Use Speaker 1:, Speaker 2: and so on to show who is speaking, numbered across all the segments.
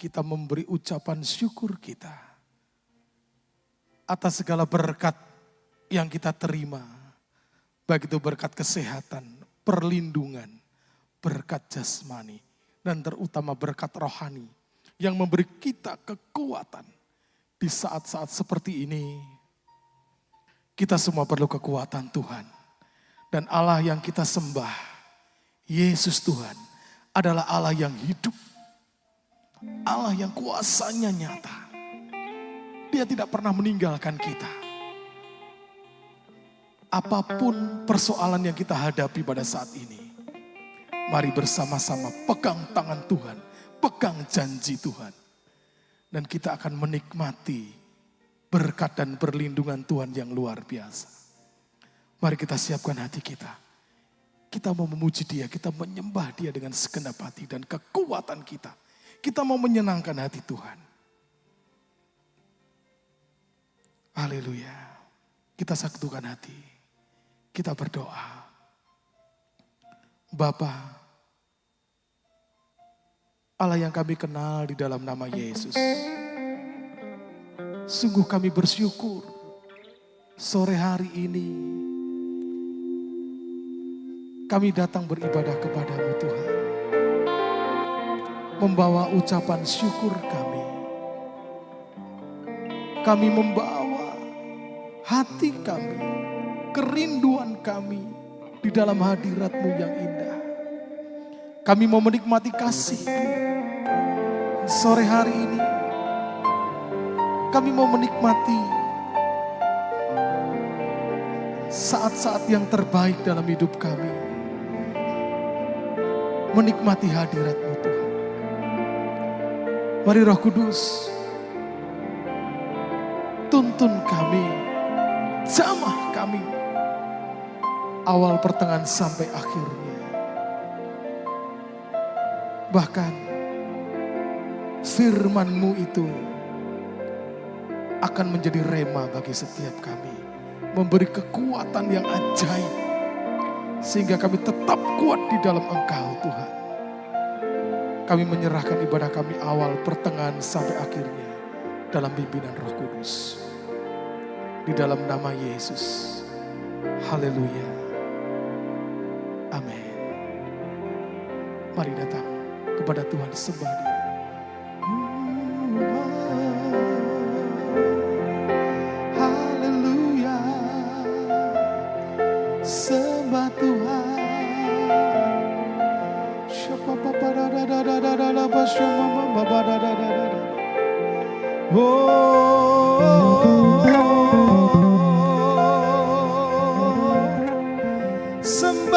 Speaker 1: kita memberi ucapan syukur kita atas segala berkat yang kita terima. Baik itu berkat kesehatan, perlindungan, berkat jasmani, dan terutama berkat rohani yang memberi kita kekuatan di saat-saat seperti ini. Kita semua perlu kekuatan Tuhan. Dan Allah yang kita sembah, Yesus Tuhan, adalah Allah yang hidup. Allah yang kuasanya nyata. Dia tidak pernah meninggalkan kita. Apapun persoalan yang kita hadapi pada saat ini, mari bersama-sama pegang tangan Tuhan, pegang janji Tuhan. Dan kita akan menikmati berkat dan perlindungan Tuhan yang luar biasa. Mari kita siapkan hati kita. Kita mau memuji Dia, kita menyembah Dia dengan segenap hati dan kekuatan kita. Kita mau menyenangkan hati Tuhan. Haleluya. Kita satukan hati. Kita berdoa. Bapa, Allah yang kami kenal di dalam nama Yesus. Sungguh kami bersyukur sore hari ini kami datang beribadah kepadamu Tuhan. Membawa ucapan syukur kami. Kami membawa hati kami, kerinduan kami di dalam hadirat-Mu yang indah. Kami mau menikmati kasih-Mu. Sore hari ini kami mau menikmati saat-saat yang terbaik dalam hidup kami. Menikmati hadirat-Mu Tuhan. Mari Roh Kudus, tuntun kami, jamah kami, awal pertengahan sampai akhirnya. Bahkan firman-Mu itu akan menjadi rema bagi setiap kami. Memberi kekuatan yang ajaib. Sehingga kami tetap kuat di dalam Engkau Tuhan. Kami menyerahkan ibadah kami awal, pertengahan sampai akhirnya. Dalam pimpinan Roh Kudus. Di dalam nama Yesus. Haleluya. Amin. Mari datang kepada Tuhan, sembah Dia. Haleluya. Sembah Tuhan. Sembah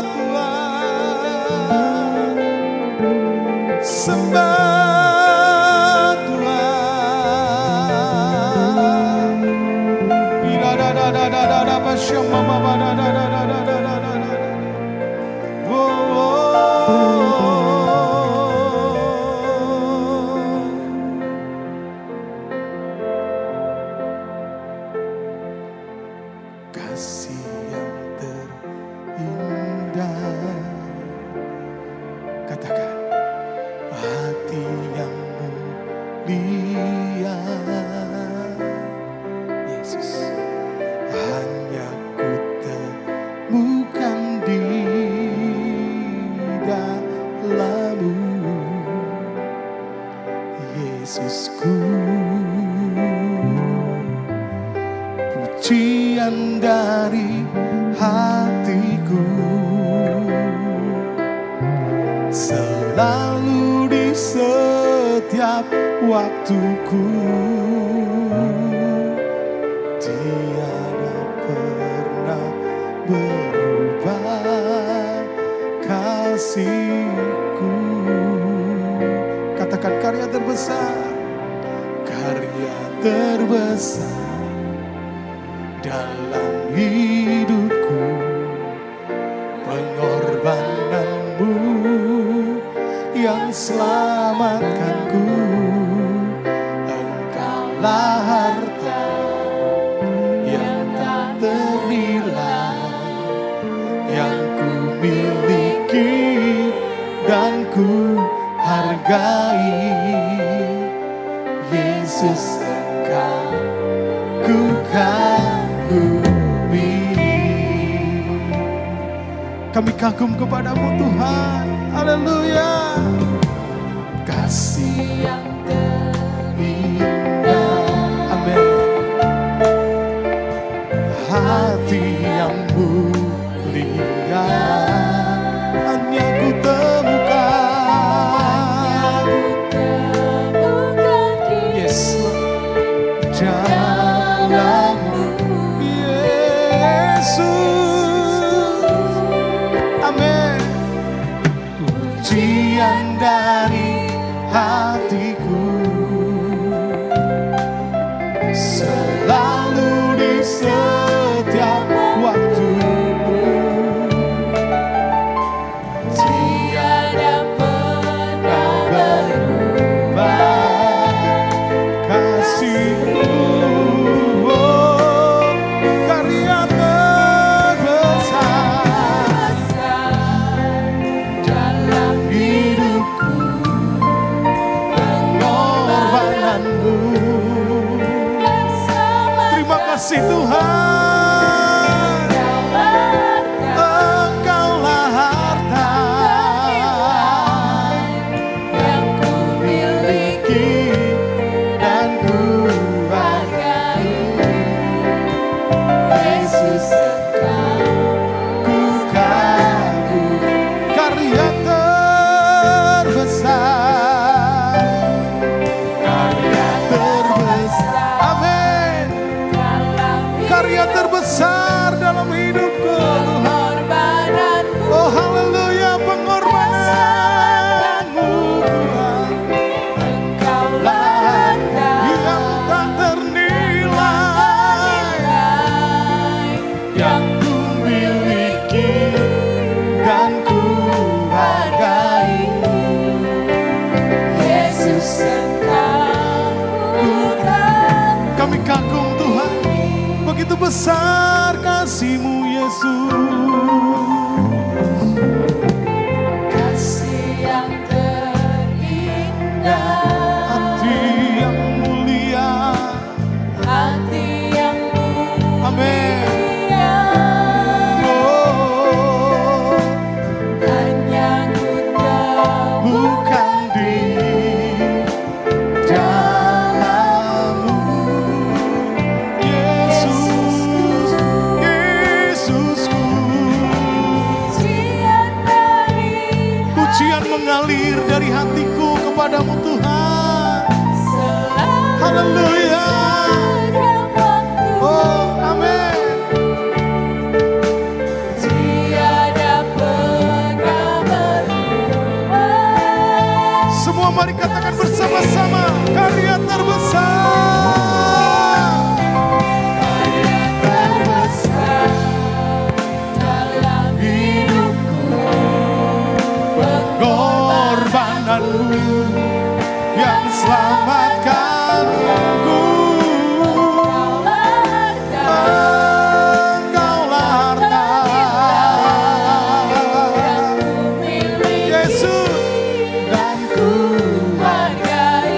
Speaker 1: Tuhan, sembah Tuhan. Kasih yang terindah, katakan, hati yang mulia, Yesus, hanya ku temukan di dalam-Mu, Yesusku. Pujian dari hatiku selalu di setiap waktuku, tiada pernah berubah kasih-Ku. Katakan karya terbesar, karya terbesar dalam hidupku, pengorbanan-Mu yang selamatkanku. Engkaulah harta yang tak ternilai, yang ku miliki dan ku hargai. Yesus, Engkau ku kagumi. Kami kagum kepadamu Tuhan. Haleluya. Kasih yang terindah. Amin. Hati yang mulia hanya ku temukan. Yes, dalammu Yesus. Amin. Pujian dari hatiku selalu di setiap waktumu. Tiada pernah berubah kasih-Mu. Oh, karya terbesar dalam hidupku, pengorbananmu. Terima kasih Tuhan. Engkaulah harta yang ku miliki dan ku hargai. Yesus, Engkau ku kagumi. Karya terbesar, karya terbesar. Amin. Karya terbesar dalam hidupku Tuhan. Oh haleluya, pengorbananmu Tuhan. Engkaulah harta yang tak ternilai, yang ku miliki dan ku hargai. Yesus, Engkau ku kagumi. Kami kagum Tuhan. Begitu besar kasih-Mu Yesus. Kasih yang terindah, hati yang mulia, hati yang mulia. Amin. Oh, hanya ku temukan di dalam-Mu. Pujian mengalir dari hatiku kepadamu Tuhan. Haleluya. Oh, amin. Tiada pernah berubah. Semua mari katakan bersama-sama, karya terbesar. Karya terbesar dalam hidupku, pengorbananmu yang selamatkanku. Engkaulah harta Yesus dan ku hargai.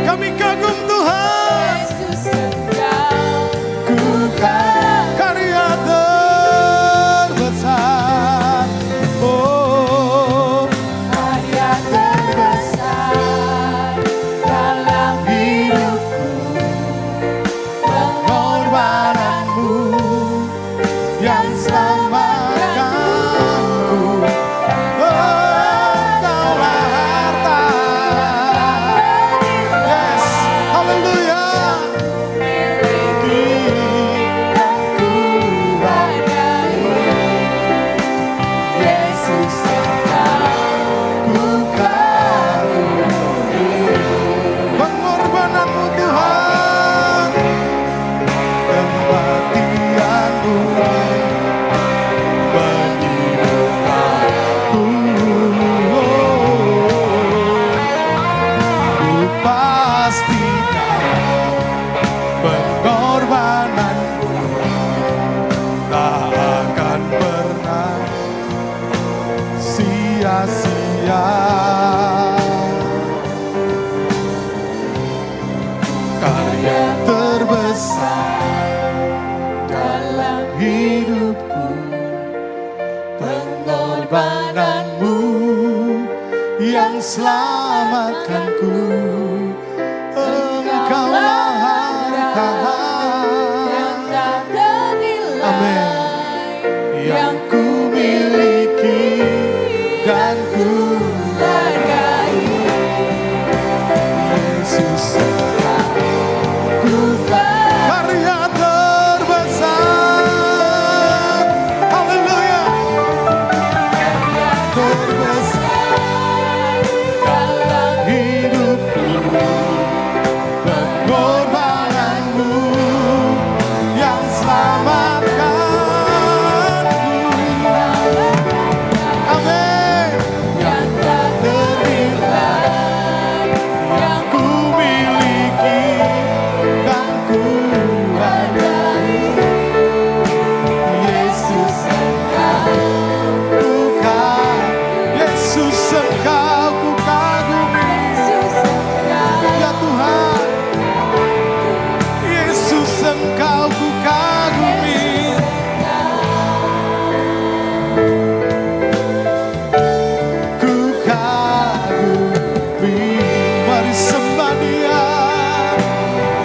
Speaker 1: Kami kagum Tuhan. yang selamatkanku. Engkaulah harta
Speaker 2: yang tak ternilai,
Speaker 1: amin, yang ku miliki dan ku hargai. Yesus ku karya terbesar, haleluya, terbesar dalam hidupku, pengorbananmu yang selamatkanku, amin, yang tak ternilai, yang ku miliki dan ku hargai. Yesus engkau ku Yesus engkau ku kagumi, ya Tuhan. Yesus engkau ku kagumi, ku kagumi. Mari sembah Dia,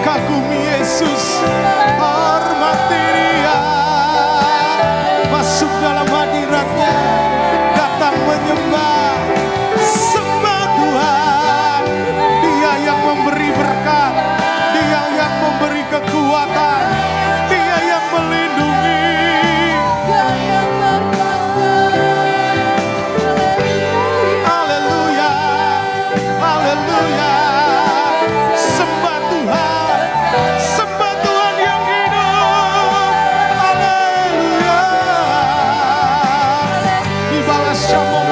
Speaker 1: kagumi Yesus, hormati Dia, masuk dalam hadirat-Nya, datang menyembah, sembah Tuhan. Dia yang memberi berkat, Dia yang memberi kekuatan, Dia yang melindungi. Haleluya, haleluya. Sembah Tuhan, sembah Tuhan yang hidup. Haleluya. Di bawah syamong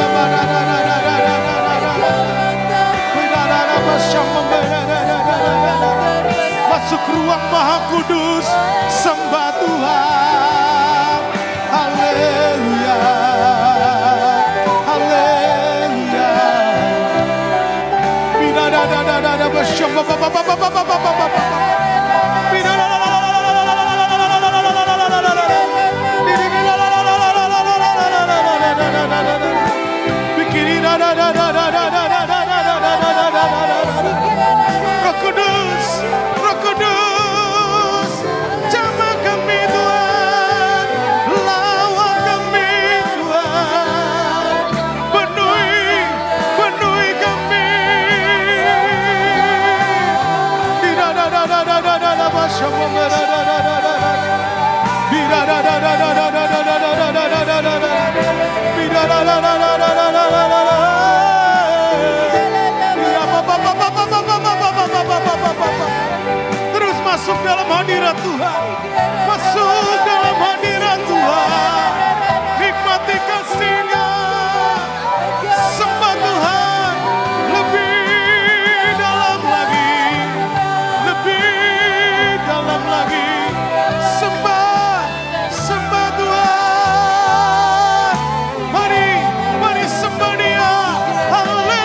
Speaker 1: masuk ruang Maha Kudus, sembah Tuhan. Haleluya, haleluya. Bidadadadadada bersyamba Roh Kudus, Roh Kudus, jamah kami Tuhan, lawan kami Tuhan, penuhi kami. Terus masuk dalam hadirat Tuhan, masuk dalam hadirat Tuhan, nikmati kasih-Nya, sembah Tuhan lebih dalam lagi, lebih dalam lagi, sembah Tuhan. Mari sembah Dia, haleluya.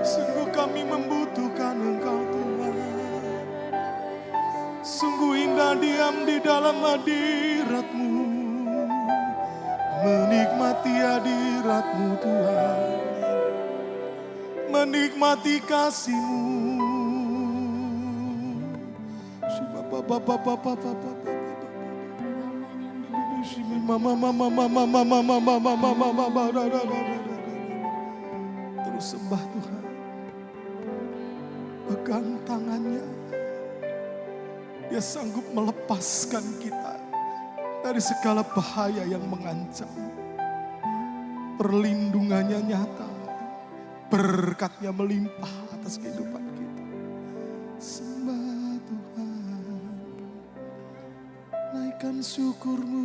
Speaker 1: Sungguh kami membutuhkan Engkau Tuhan. Sungguh indah diam di dalam hadirat-Mu, menikmati hadirat-Mu Tuhan, menikmati kasih-Mu. Terus sembah Tuhan, pegang tangannya. Dia sanggup melepaskan kita dari segala bahaya yang mengancam. Perlindungannya nyata, berkat-Nya melimpah atas kehidupan kita. Sembah Tuhan, naikkan syukur-Mu.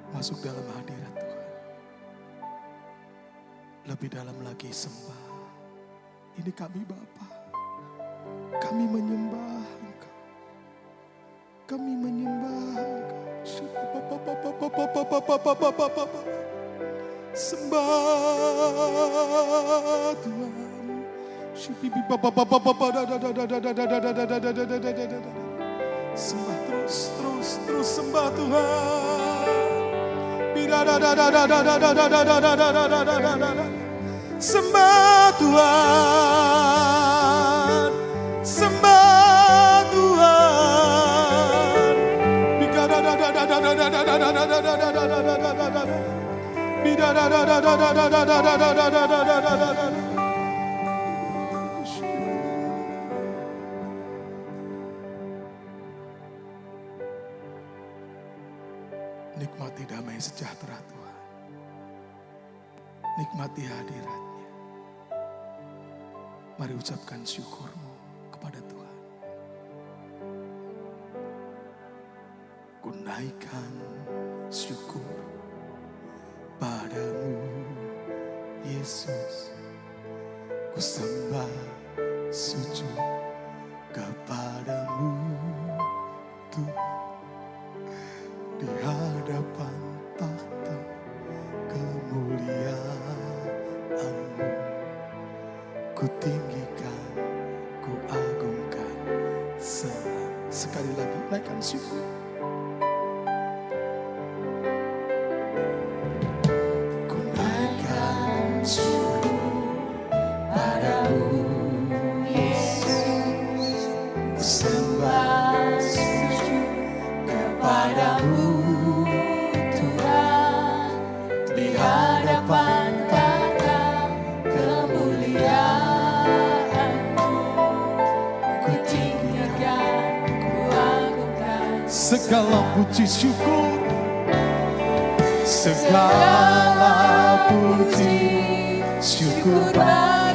Speaker 1: Masuk dalam hadirat Tuhan. Lebih dalam lagi sembah. Ini kami Bapa. Kami menyembah Engkau. Kami menyembah Engkau. Sembah Tuhan. Sembah terus sembah Tuhan. Sembah Tuhan, sembah Tuhan. Nikmati damai sejahtera Tuhan. Nikmati hadirat-Nya. Mari ucapkan syukurmu kepada Tuhan. Ku naikkan syukur padamu Yesus. Ku sembah sujud kepadamu Tuhan. Di hadapan takhta kemuliaan-Mu, ku tinggikan, ku agungkan. Sekali lagi naikkan syukur. Ku naikkan syukur padamu Yesus. Ku sembah sujud kepadamu Tuhan, di hadapan takhta kemuliaan-Mu, ku tinggikan, ku agungkan. Segala puji syukur, segala puji syukur.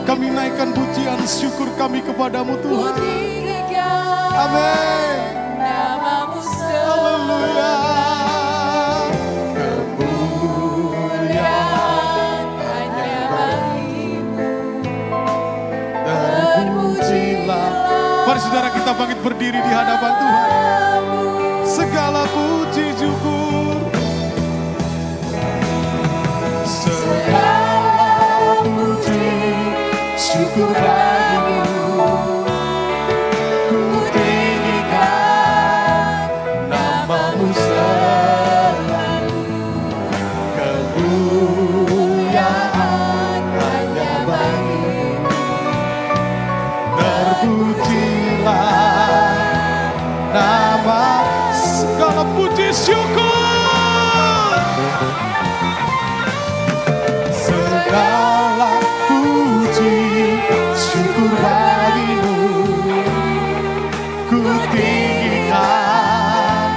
Speaker 1: Kami naikkan pujian syukur kami kepadamu Tuhan. Amin. Haleluya. Kemuliaan hanya bagi-Mu. Terpujilah. Mari saudara kita bangkit berdiri di hadapan Tuhan. Segala puji syukur. Segala puji syukur bagi-Mu. Segala puji syukur, segala puji syukur bagi-Mu. Ku tinggikan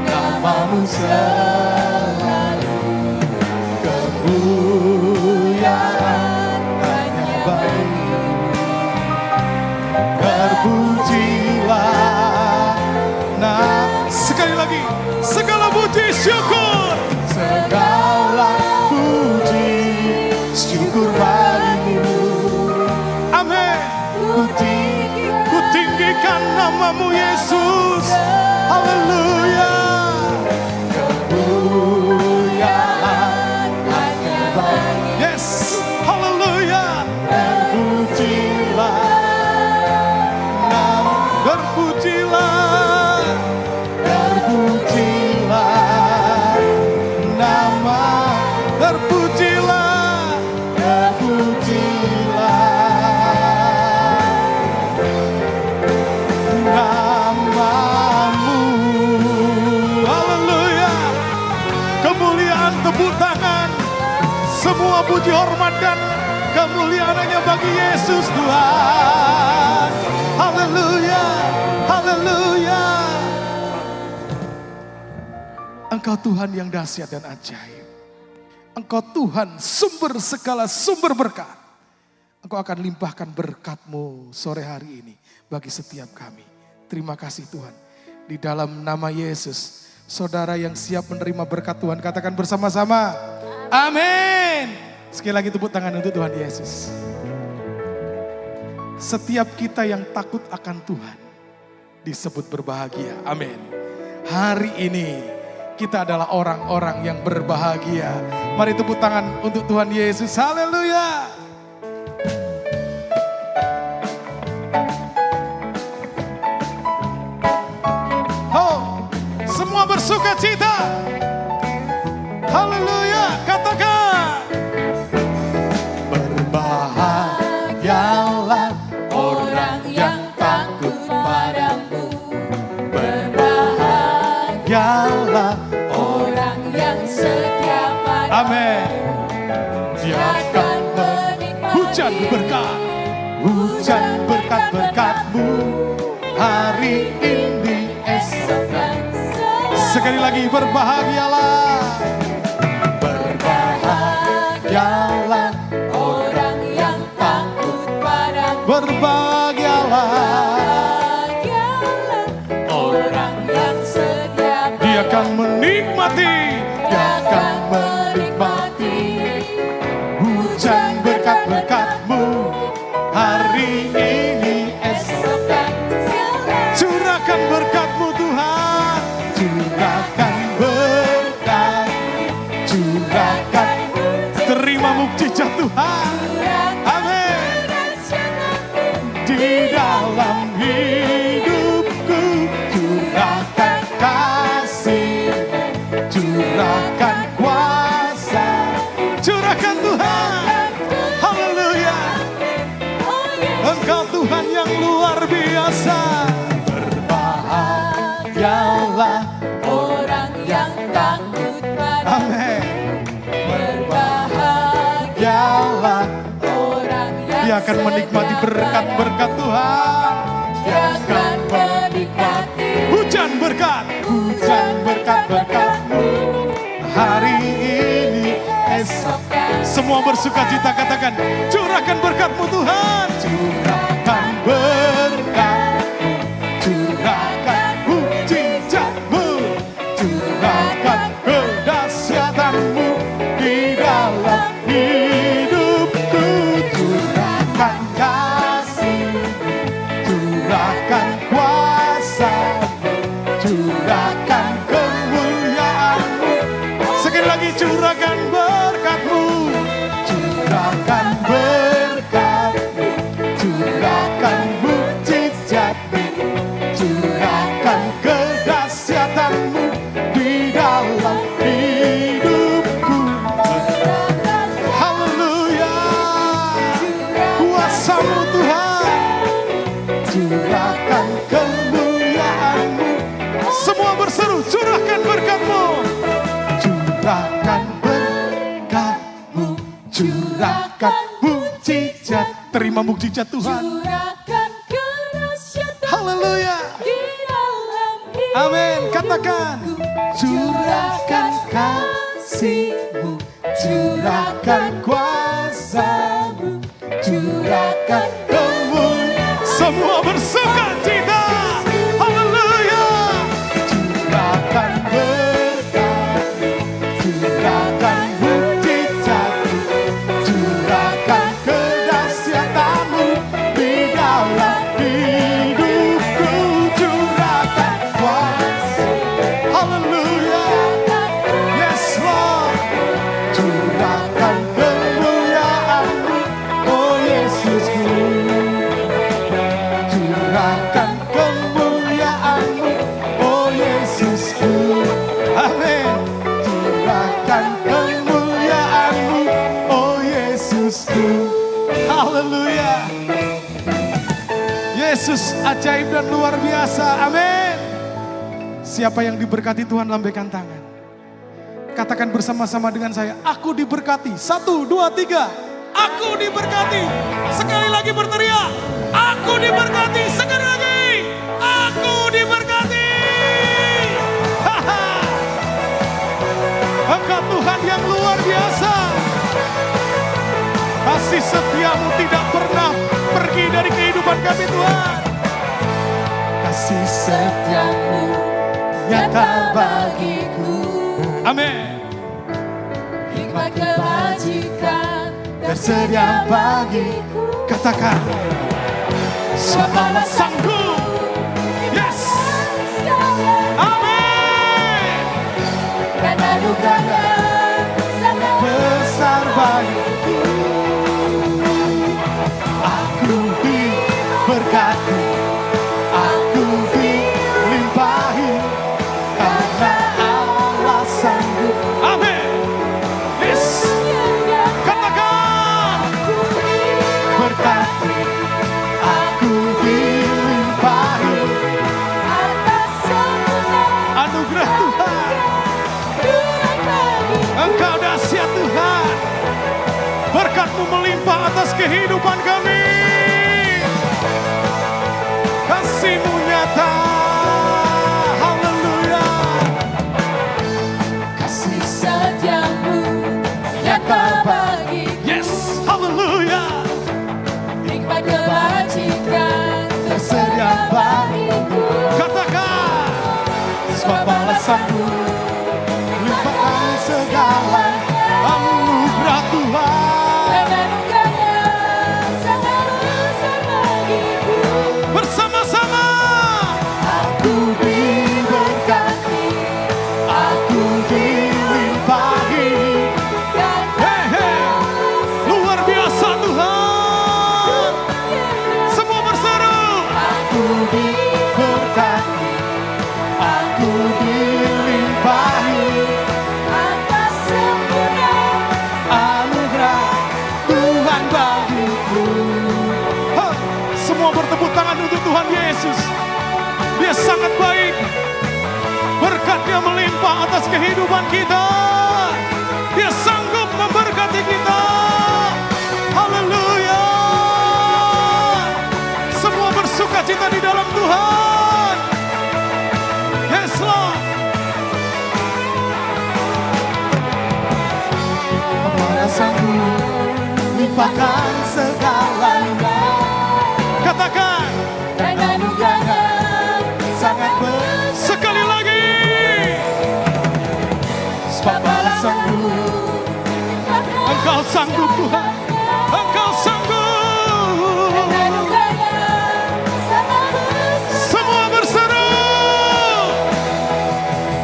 Speaker 1: nama-Mu selalu. Kemuliaan hanya bagi-Mu. Terpujilah. Sekali lagi, segala puji syukur, segala puji syukur bagi-Mu. Amin. Ku tinggikan nama-Mu Yesus. Haleluya. Kemuliaan hanya bagi-Mu. Yes, haleluya. Terpujilah, terpujilah. Terpujilah nama, terpujilah, terpujilah nama-Mu. Haleluya. Kemuliaan, tepuk tangan, semua puji hormat dan kemuliaan hanya bagi Yesus Tuhan. Haleluya, haleluya. Engkau Tuhan yang dahsyat dan ajaib. Engkau Tuhan sumber segala sumber berkat. Engkau akan limpahkan berkat-Mu sore hari ini bagi setiap kami. Terima kasih Tuhan. Di dalam nama Yesus, saudara yang siap menerima berkat Tuhan katakan bersama-sama. Amin. Sekali Sekali lagi tepuk tangan untuk Tuhan Yesus. Setiap kita yang takut akan Tuhan disebut berbahagia. Amin. Hari ini kita adalah orang-orang yang berbahagia. Mari tepuk tangan untuk Tuhan Yesus. Haleluya. Oh, semua bersuka cita. Haleluya, katakan. Berbahagialah
Speaker 2: Orang yang takut padamu,
Speaker 1: berbahagialah
Speaker 2: orang yang setia padamu.
Speaker 1: Amin. Dia akan
Speaker 2: menikmati
Speaker 1: hujan berkat, hujan berkat-berkat-Mu hari ini esok.
Speaker 2: dan selalu.
Speaker 1: Sekali lagi berbahagialah, berbahagialah,
Speaker 2: Orang yang takut padamu,
Speaker 1: berbahagialah.
Speaker 2: bahagialah. Orang yang setia
Speaker 1: Dia akan menikmati, dia akan menikmati hujan berkat-berkat-Mu hari ini esok.
Speaker 2: esok dan selalu.
Speaker 1: Curahkan berkat-Mu Tuhan, curahkan berkat, curahkan, terima mukjizat Tuhan. Amin. Di dalam hidupku curahkan kasih, curahkan kuasa, curahkan Tuhan. Haleluya. Engkau Tuhan yang luar biasa. Berbahagialah.
Speaker 2: Orang yang takut padamu,
Speaker 1: Amin.
Speaker 2: berbahagialah. Orang yang
Speaker 1: Dia akan menikmati
Speaker 2: setia
Speaker 1: berkat-berkat Tuhan.
Speaker 2: Dia akan menikmati
Speaker 1: Hujan berkat, hujan berkat-berkat-Mu hari ini esok. Semua bersuka cita katakan, curahkan berkat-Mu Tuhan. Curahkan berkat-Mu, curahkan mukjizat-Mu, curahkan kedahsyatan-Mu di dalam hidupku. Curahkan kasih, curahkan kuasa, curahkan kemuliaan-Mu. Sekali lagi curahkan berkat-Mu, curahkan berkat-Mu, curahkan mukjizat-Mu, curahkan kedahsyatan-Mu di dalam hidupku. Haleluya, kuasa-Mu Tuhan, curahkan kemuliaan-Mu. Semua berseru, curahkan berkat-Mu, curahkan berkat-Mu, curahkan mukjizat. Terima mukjizat Tuhan.
Speaker 2: curahkan kedahsyatan
Speaker 1: Haleluya.
Speaker 2: di dalam hidup.
Speaker 1: Amin. Katakan, curahkan kasih-Mu, curahkan kuasa-Mu, curahkan kemuliaan. Semua bersuka cita. Haleluya. Curahkan berkat-Mu, curahkan mukjizat-Mu, curahkan kedahsyatan-Mu di dalam hidupku. Curahkan kuasa. Haleluya. Yes Lord. Curahkan kemuliaan-Mu, oh Yesusku. Curahkan kemuliaan-Mu, oh Yesusku. Amin. Curahkan kemuliaan-Mu, oh Yesusku. Haleluya. Yesus ajaib dan luar biasa. Amin. Siapa yang diberkati Tuhan lambaikan tangan. Katakan bersama-sama dengan saya, aku diberkati. 1, 2, 3. Aku diberkati. Sekali lagi berteriak, aku diberkati. Sekali lagi, aku diberkati. Haha. Engkau Tuhan yang luar biasa. Kasih setiamu tidak pernah pergi dari kehidupan kami Tuhan. Kasih setiamu nyata bagiku. Amin.
Speaker 2: Hikmat kebajikan tersedia bagiku.
Speaker 1: Katakan,
Speaker 2: Sebab
Speaker 1: sanggup. Yes. Amin.
Speaker 2: Dan anugerahnya sangat
Speaker 1: Besar bagiku. Aku diberkati, aku dilimpahi, karena Allah sanggup. Amin. Yes. Katakan, berkati, aku dilimpahi
Speaker 2: atas semua
Speaker 1: anugerah Tuhan.
Speaker 2: Tuhan bagi.
Speaker 1: Engkau dahsyat Tuhan. Berkat-Mu melimpah atas kehidupan kami. Kasih-Mu nyata. Haleluya.
Speaker 2: Kasih setiamu nyata bagiku.
Speaker 1: Yes. Haleluya.
Speaker 2: Nikmat kebajikan tersedia bagiku.
Speaker 1: Katakan, sebab balasanku limpahkan segala anugerah Tuhan.
Speaker 2: Dan anugerahnya sangat besar bagiku.
Speaker 1: Bersama-sama
Speaker 2: Aku diberkati, aku dilimpahi, karena
Speaker 1: Hey, hey. Luar biasa Tuhan. Semua berseru.
Speaker 2: aku
Speaker 1: Berkati, aku dilimpahi
Speaker 2: atas sempurna
Speaker 1: anugerah Tuhan bagiku. Ha, semua bertepuk tangan untuk Tuhan Yesus. Dia sangat baik. Berkat-Nya melimpah atas kehidupan kita. Dia sanggup memberkati kita. Haleluya. Semua bersuka cita di dalam Tuhan. Yes Lord. Kepada sanggup limpahkan segalanya. Katakan,
Speaker 2: dan anugerahnya
Speaker 1: sangat sekali lagi. Sebab balasanku, Engkau sanggup Tuhan. Engkau sanggup.
Speaker 2: dan anugerahnya sangat besar.
Speaker 1: Semua berseru.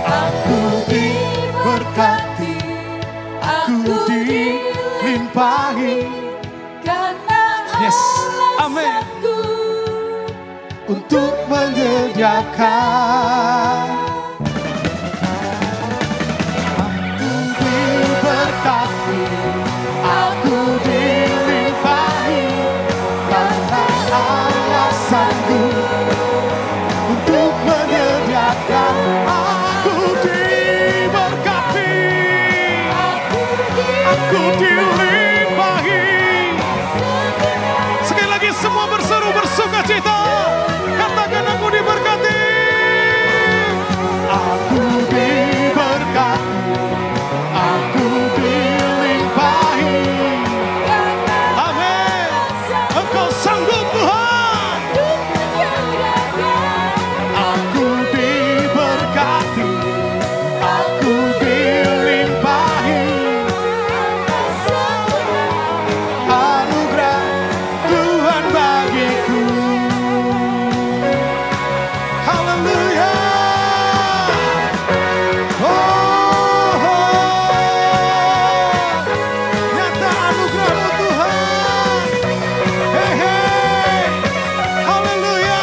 Speaker 2: Aku diberkati, aku
Speaker 1: dilimpahi
Speaker 2: karena
Speaker 1: Yes.
Speaker 2: Allah
Speaker 1: Amin.
Speaker 2: sanggup.
Speaker 1: Untuk menyediakan. Aku diberkati, aku dilimpahi, karena Allah sanggup untuk menyediakan. Aku diberkati, aku dilimpahi. Sekali lagi semua berseru bersuka cita. Katakan, aku diberkati. Aku diberkati, aku dilimpahi. Amin. Engkau sanggup Tuhan. Aku diberkati, aku dilimpahi. Anugerah Tuhan bagiku. Haleluya. Oh, nyata anugerah-Mu Tuhan. Hey, hey. Haleluya.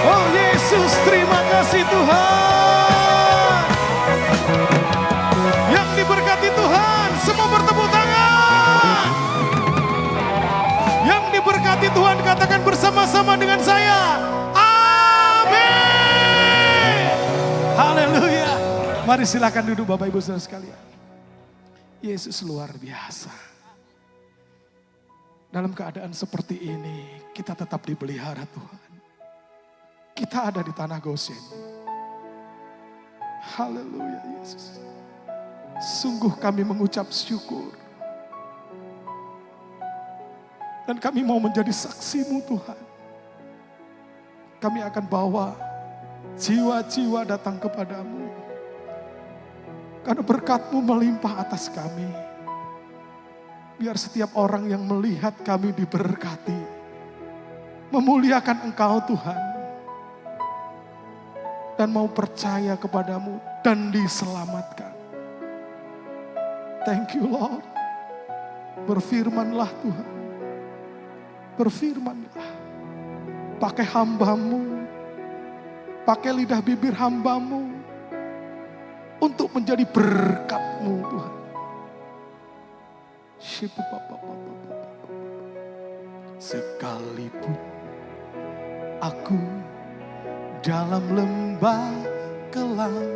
Speaker 1: Oh Yesus, terima kasih Tuhan. Yang diberkati Tuhan, semua bertepuk tangan. Yang diberkati Tuhan, katakan bersama-sama dengan saya. Amin. Haleluya. Mari silakan duduk Bapak Ibu Saudara sekalian. Yesus luar biasa. Dalam keadaan seperti ini, kita tetap dipelihara Tuhan. Kita ada di tanah Gosen. Haleluya Yesus. Sungguh kami mengucap syukur. Dan kami mau menjadi saksi-Mu Tuhan. Kami akan bawa jiwa-jiwa datang kepadamu. Karena berkat-Mu melimpah atas kami. Biar setiap orang yang melihat kami diberkati, memuliakan Engkau Tuhan, dan mau percaya kepadamu dan diselamatkan. Thank you Lord. Berfirmanlah Tuhan. Berfirmanlah. Pakai hamba-Mu. Pakai lidah bibir hamba-Mu. Untuk menjadi berkat-Mu Tuhan. Sekalipun aku dalam lembah kelam,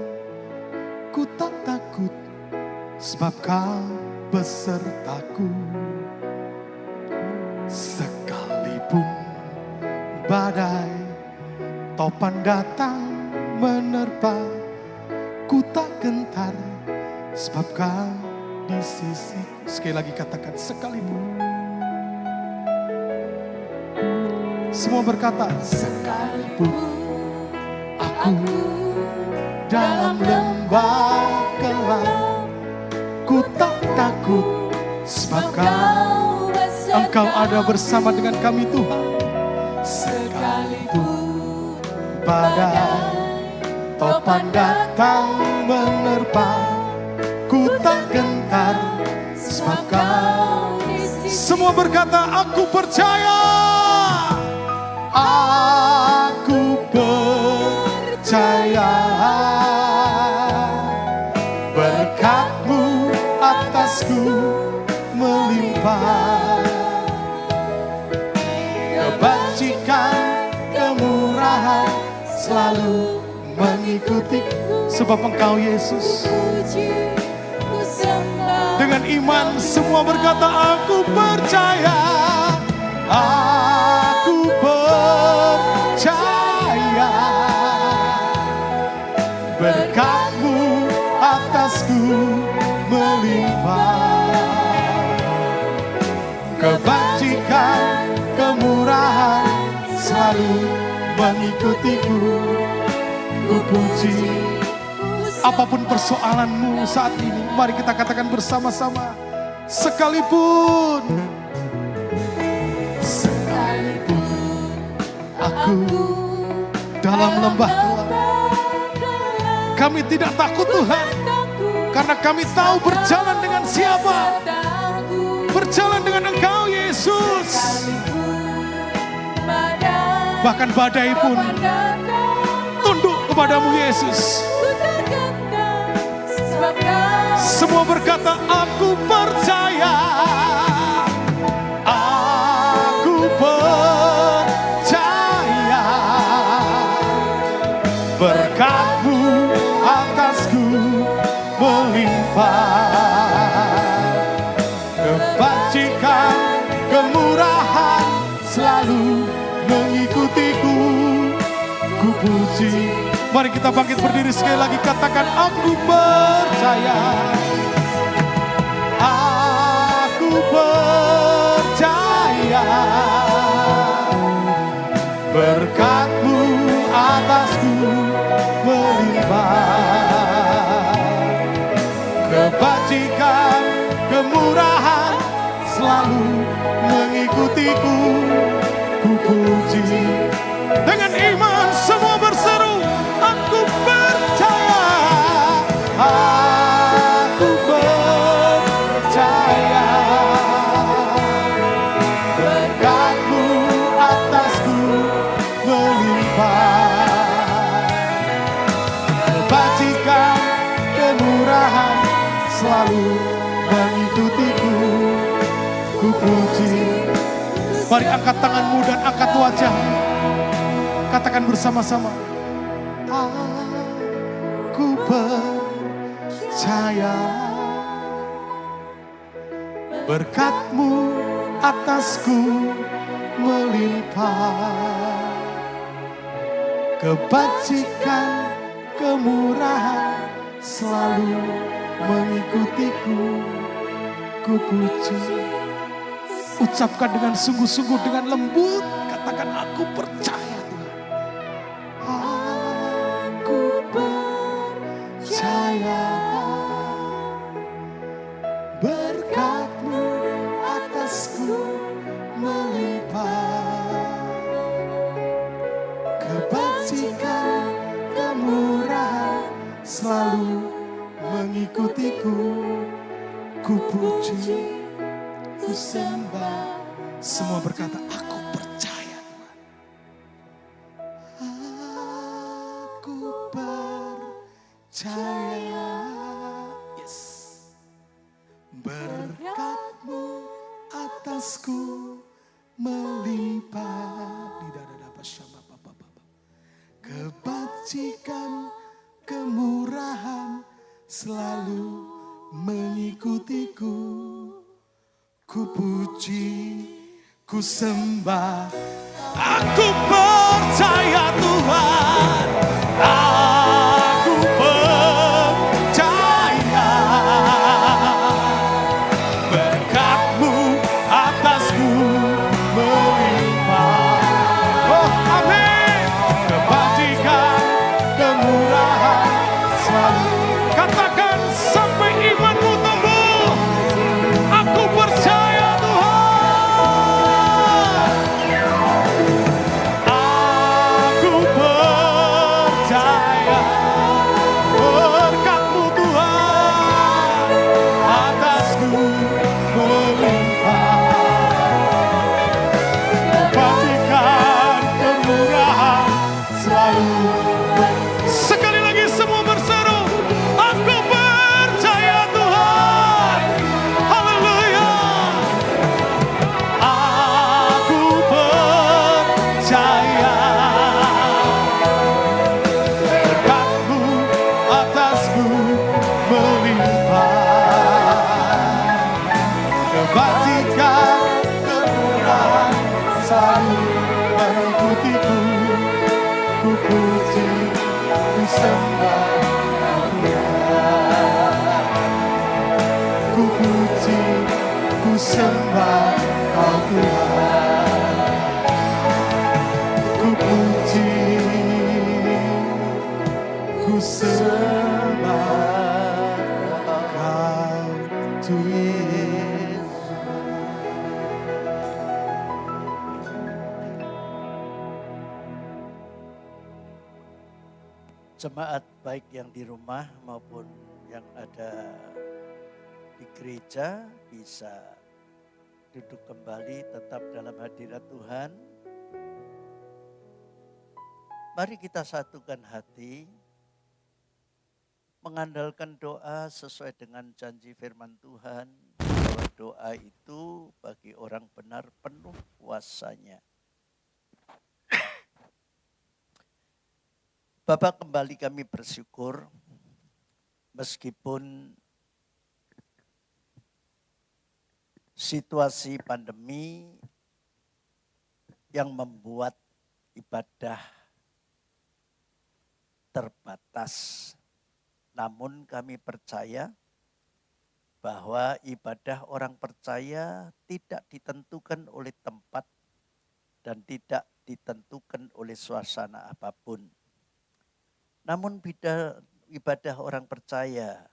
Speaker 1: ku tak takut sebab Kau besertaku. Sekalipun badai topan datang menerpa, ku tak gentar sebab Kau di sisiku. Sekali lagi katakan, sekalipun. Semua berkata, sekalipun aku dalam lembah kelam, ku tak takut sebab Engkau ada bersama dengan kami Tuhan. Sekalipun badai topan datang menerpa, ku tak gentar sebab Kau. Semua berkata, aku percaya. Aku percaya. Berkat-Mu atasku melimpah. Kebajikan, kemurahan selalu mengikutiku. Sebab Engkau Yesus. Dengan iman semua berkata, aku percaya. Aku percaya. Berkat-Mu atasku melimpah. Kebajikan, kemurahan selalu mengikutiku. Ku puji. Apapun persoalanmu saat ini, mari kita katakan bersama-sama. Sekalipun aku dalam lembah kelam, kami tidak takut Tuhan, karena kami tahu berjalan dengan siapa. Berjalan dengan Engkau Yesus. Bahkan badai pun tunduk kepadamu Yesus. Semua berkata, aku percaya. Aku percaya. Berkat-Mu atasku melimpah. Kebajikan, kemurahan selalu mengikutiku. Ku puji. Mari kita bangkit berdiri sekali lagi, katakan, aku percaya. Aku percaya. Berkat-Mu atasku melimpah. Kebajikan, kemurahan selalu mengikutiku. Ku puji. Dengan iman semua berseru, aku percaya. Aku percaya. Berkat-Mu atasku melimpah. Kebajikan, kemurahan selalu mengikutiku. Ku puji. Mari angkat tanganmu dan angkat wajahmu. Katakan bersama-sama. Aku percaya. Berkat-Mu atasku melimpah. Kebajikan, kemurahan selalu mengikutiku. Ku puji. Ucapkan dengan sungguh-sungguh, dengan lembut. Katakan, aku percaya Tuhan. Aku percaya. selalu mengikutiku. Ku puji, ku sembah. Semua berkata, aku percaya Tuhan. Aku percaya. Yes. Berkat-Mu atasku melimpah. Di dada syama papa. Kebajikan, kemurahan selalu mengikutiku. Ku puji, ku sembah. Aku percaya Tuhan. Aku percaya. Berkat-Mu atasku melimpah. Oh amin. Kebajikan, kemurahan selalu. Katakan sampai imanmu tumbuh. Aku percaya Tuhan. Aku percaya. Berkat-Mu Tuhan atasku melimpah. Kebajikan, kemurahan selalu. Sekali lagi semua berseru, aku percaya Tuhan. Haleluya. Aku percaya. Berkat-Mu atasku melimpah. Kebajikan, kemurahan selalu mengikutiku. Ku puji, ku sembah Tuhan. Ku puji, ku sembah Kau Tuhan. Ku puji, ku sembah Kau Tuhan.
Speaker 3: Jemaat baik yang di rumah maupun yang ada di gereja bisa duduk kembali tetap dalam hadirat Tuhan. Mari kita satukan hati, mengandalkan doa sesuai dengan janji firman Tuhan, bahwa doa itu bagi orang benar penuh kuasanya. Bapak, kembali kami bersyukur meskipun situasi pandemi yang membuat ibadah terbatas. Namun kami percaya bahwa ibadah orang percaya tidak ditentukan oleh tempat dan tidak ditentukan oleh suasana apapun. Namun ibadah orang percaya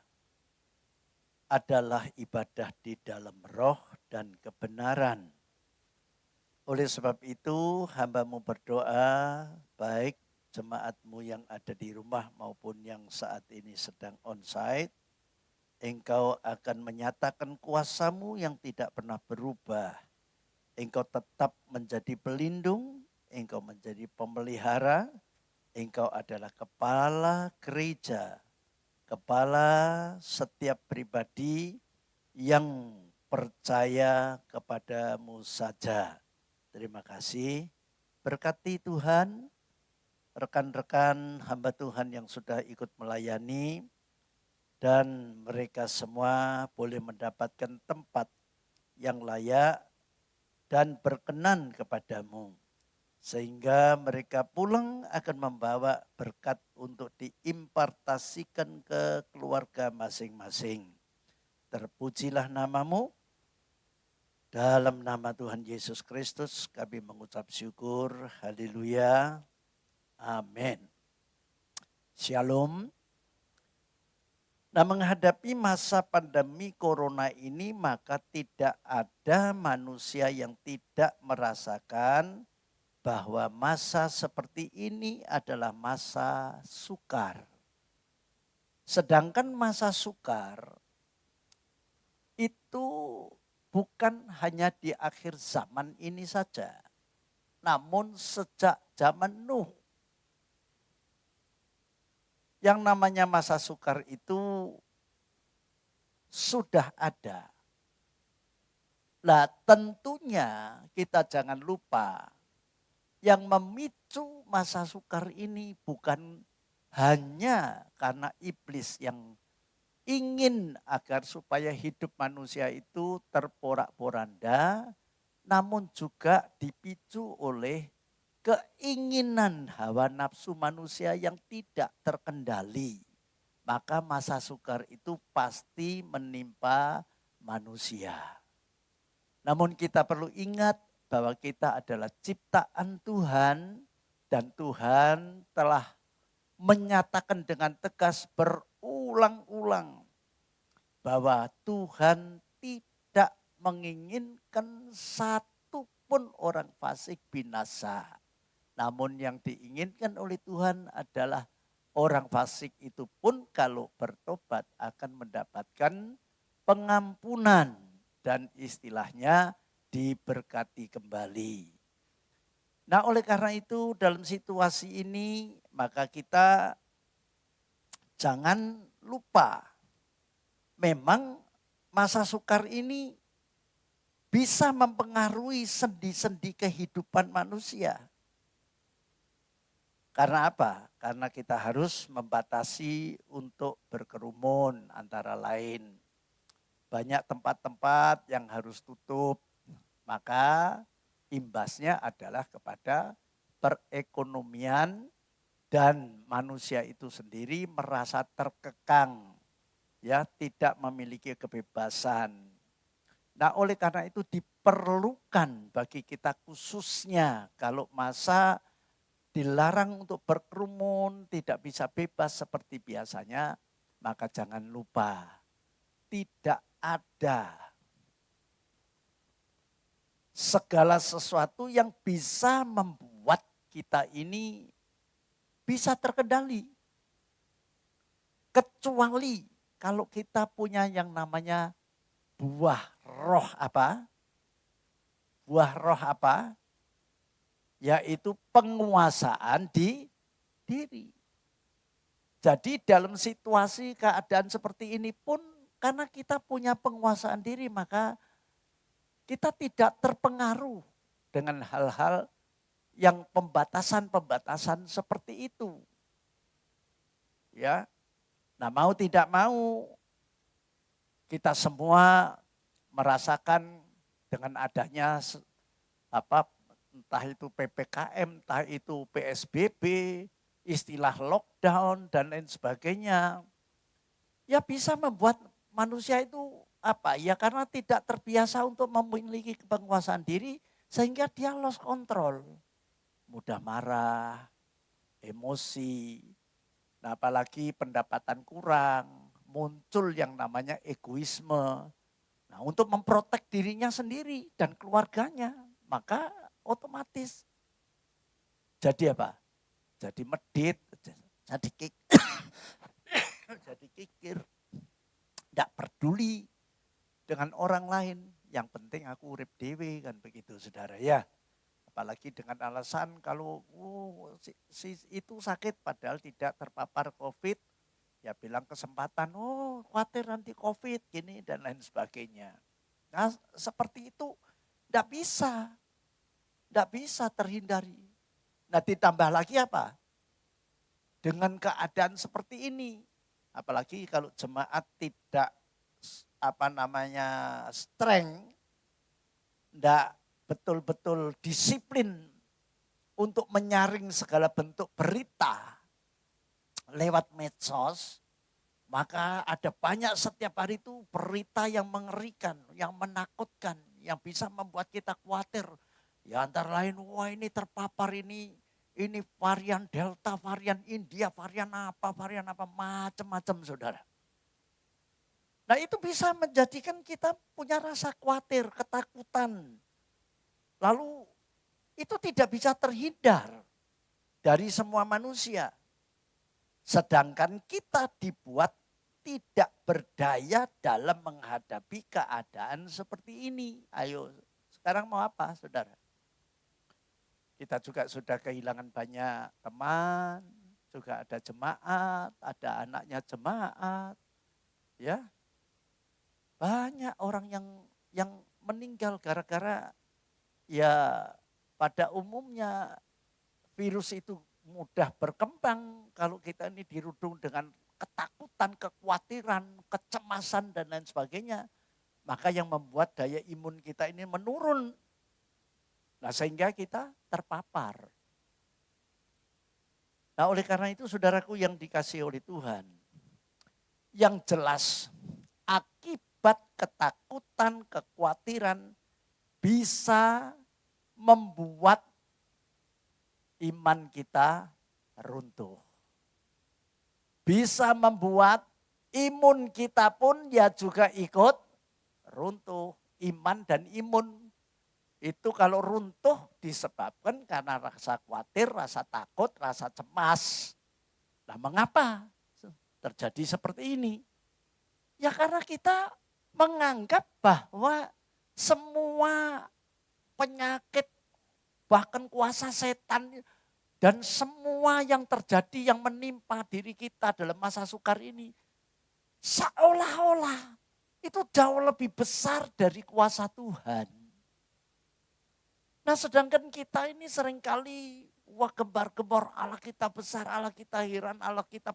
Speaker 3: adalah ibadah di dalam roh dan kebenaran. Oleh sebab itu hamba-Mu berdoa, baik jemaat-Mu yang ada di rumah maupun yang saat ini sedang onsite, Engkau akan menyatakan kuasa-Mu yang tidak pernah berubah. Engkau tetap menjadi pelindung, Engkau menjadi pemelihara, Engkau adalah kepala gereja, kepala setiap pribadi yang percaya kepadamu saja. Terima kasih. Berkati Tuhan, rekan-rekan hamba Tuhan yang sudah ikut melayani, dan mereka semua boleh mendapatkan tempat yang layak dan berkenan kepadamu. Sehingga mereka pulang akan membawa berkat untuk diimpartasikan ke keluarga masing-masing. Terpujilah nama-Mu. Dalam nama Tuhan Yesus Kristus kami mengucap syukur. Haleluya. Amin. Shalom. Nah, menghadapi masa pandemi corona ini, maka tidak ada manusia yang tidak merasakan bahwa masa seperti ini adalah masa sukar. Sedangkan masa sukar itu bukan hanya di akhir zaman ini saja. Namun sejak zaman Nuh. Yang namanya masa sukar itu sudah ada. Lah tentunya kita jangan lupa yang memicu masa sukar ini bukan hanya karena iblis yang ingin agar supaya hidup manusia itu terporak-poranda, namun juga dipicu oleh keinginan hawa nafsu manusia yang tidak terkendali. Maka masa sukar itu pasti menimpa manusia. Namun kita perlu ingat bahwa kita adalah ciptaan Tuhan dan Tuhan telah menyatakan dengan tegas berulang-ulang bahwa Tuhan tidak menginginkan satu pun orang fasik binasa. Namun yang diinginkan oleh Tuhan adalah orang fasik itu pun kalau bertobat akan mendapatkan pengampunan dan istilahnya diberkati kembali. Nah oleh karena itu dalam situasi ini maka kita jangan lupa memang masa sukar ini bisa mempengaruhi sendi-sendi kehidupan manusia. Karena apa? Karena kita harus membatasi untuk berkerumun antara lain. Banyak tempat-tempat yang harus tutup. Maka imbasnya adalah kepada perekonomian dan manusia itu sendiri merasa terkekang. Ya, tidak memiliki kebebasan. Nah, oleh karena itu diperlukan bagi kita khususnya kalau masa dilarang untuk berkerumun, tidak bisa bebas seperti biasanya, maka jangan lupa tidak ada segala sesuatu yang bisa membuat kita ini bisa terkendali. Kecuali kalau kita punya yang namanya buah roh apa? Buah roh apa? Yaitu penguasaan di diri. Jadi dalam situasi keadaan seperti ini pun karena kita punya penguasaan diri maka kita tidak terpengaruh dengan hal-hal yang pembatasan-pembatasan seperti itu. Ya. Nah, mau tidak mau kita semua merasakan dengan adanya entah itu PPKM, entah itu PSBB, istilah lockdown dan lain sebagainya. Ya bisa membuat manusia itu ya karena tidak terbiasa untuk memiliki penguasaan diri sehingga dia lost control. Mudah marah, emosi, nah apalagi pendapatan kurang, muncul yang namanya egoisme. Nah untuk memprotek dirinya sendiri dan keluarganya, maka otomatis jadi apa? Jadi medit, jadi jadi kikir, tidak peduli dengan orang lain. Yang penting aku urip dewe kan begitu saudara ya. Apalagi dengan alasan kalau si itu sakit padahal tidak terpapar COVID. Ya bilang kesempatan, khawatir nanti COVID gini dan lain sebagainya. Nah seperti itu tidak bisa. Tidak bisa terhindari. Nah ditambah lagi apa? Dengan keadaan seperti ini. Apalagi kalau jemaat tidak strength, tidak betul-betul disiplin untuk menyaring segala bentuk berita lewat medsos, maka ada banyak setiap hari itu berita yang mengerikan, yang menakutkan, yang bisa membuat kita khawatir. Ya antara lain, wah ini terpapar ini varian Delta, varian India, varian apa, macam-macam saudara. Nah itu bisa menjadikan kita punya rasa khawatir, ketakutan. Lalu itu tidak bisa terhindar dari semua manusia. Sedangkan kita dibuat tidak berdaya dalam menghadapi keadaan seperti ini. Ayo, sekarang mau apa, saudara? Kita juga sudah kehilangan banyak teman, juga ada jemaat, ada anaknya jemaat. Ya, banyak orang yang meninggal gara-gara ya pada umumnya virus itu mudah berkembang kalau kita ini dirudung dengan ketakutan, kekhawatiran, kecemasan dan lain sebagainya. Maka yang membuat daya imun kita ini menurun. Nah, sehingga kita terpapar. Nah, oleh karena itu saudaraku yang dikasihi oleh Tuhan, yang jelas akibat ketakutan, kekhawatiran bisa membuat iman kita runtuh. Bisa membuat imun kita pun ya juga ikut runtuh. Iman dan imun itu kalau runtuh disebabkan karena rasa khawatir, rasa takut, rasa cemas. Nah, mengapa terjadi seperti ini? Ya karena kita menganggap bahwa semua penyakit, bahkan kuasa setan dan semua yang terjadi yang menimpa diri kita dalam masa sukar ini seolah-olah itu jauh lebih besar dari kuasa Tuhan. Nah, sedangkan kita ini seringkali wah gembar-gembor Allah kita besar, Allah kita heran, Allah kita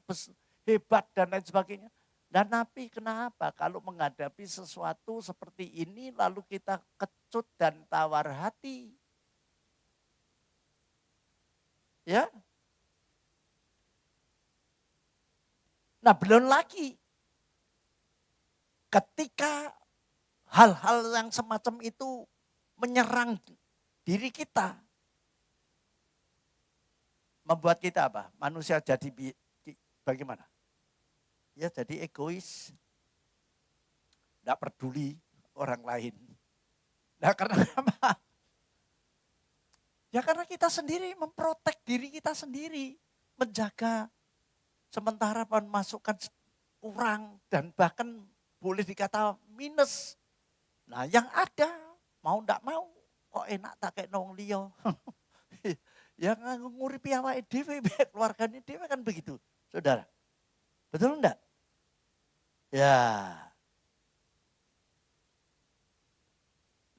Speaker 3: hebat dan lain sebagainya. Dan tapi kenapa kalau menghadapi sesuatu seperti ini lalu kita kecut dan tawar hati? Ya. Nah, belum lagi ketika hal-hal yang semacam itu menyerang diri kita. Membuat kita apa? Manusia jadi bagaimana? Ya jadi egois. Tidak peduli orang lain. Nah, karena apa? Ya karena kita sendiri memprotek diri kita sendiri. Menjaga sementara pemasukan kurang dan bahkan boleh dikata minus. Nah yang ada mau ndak mau kok enak tak kayak nong liyo. Yang nguripi awake dhewe keluargane dhewe kan begitu, saudara. Betul enggak? Ya.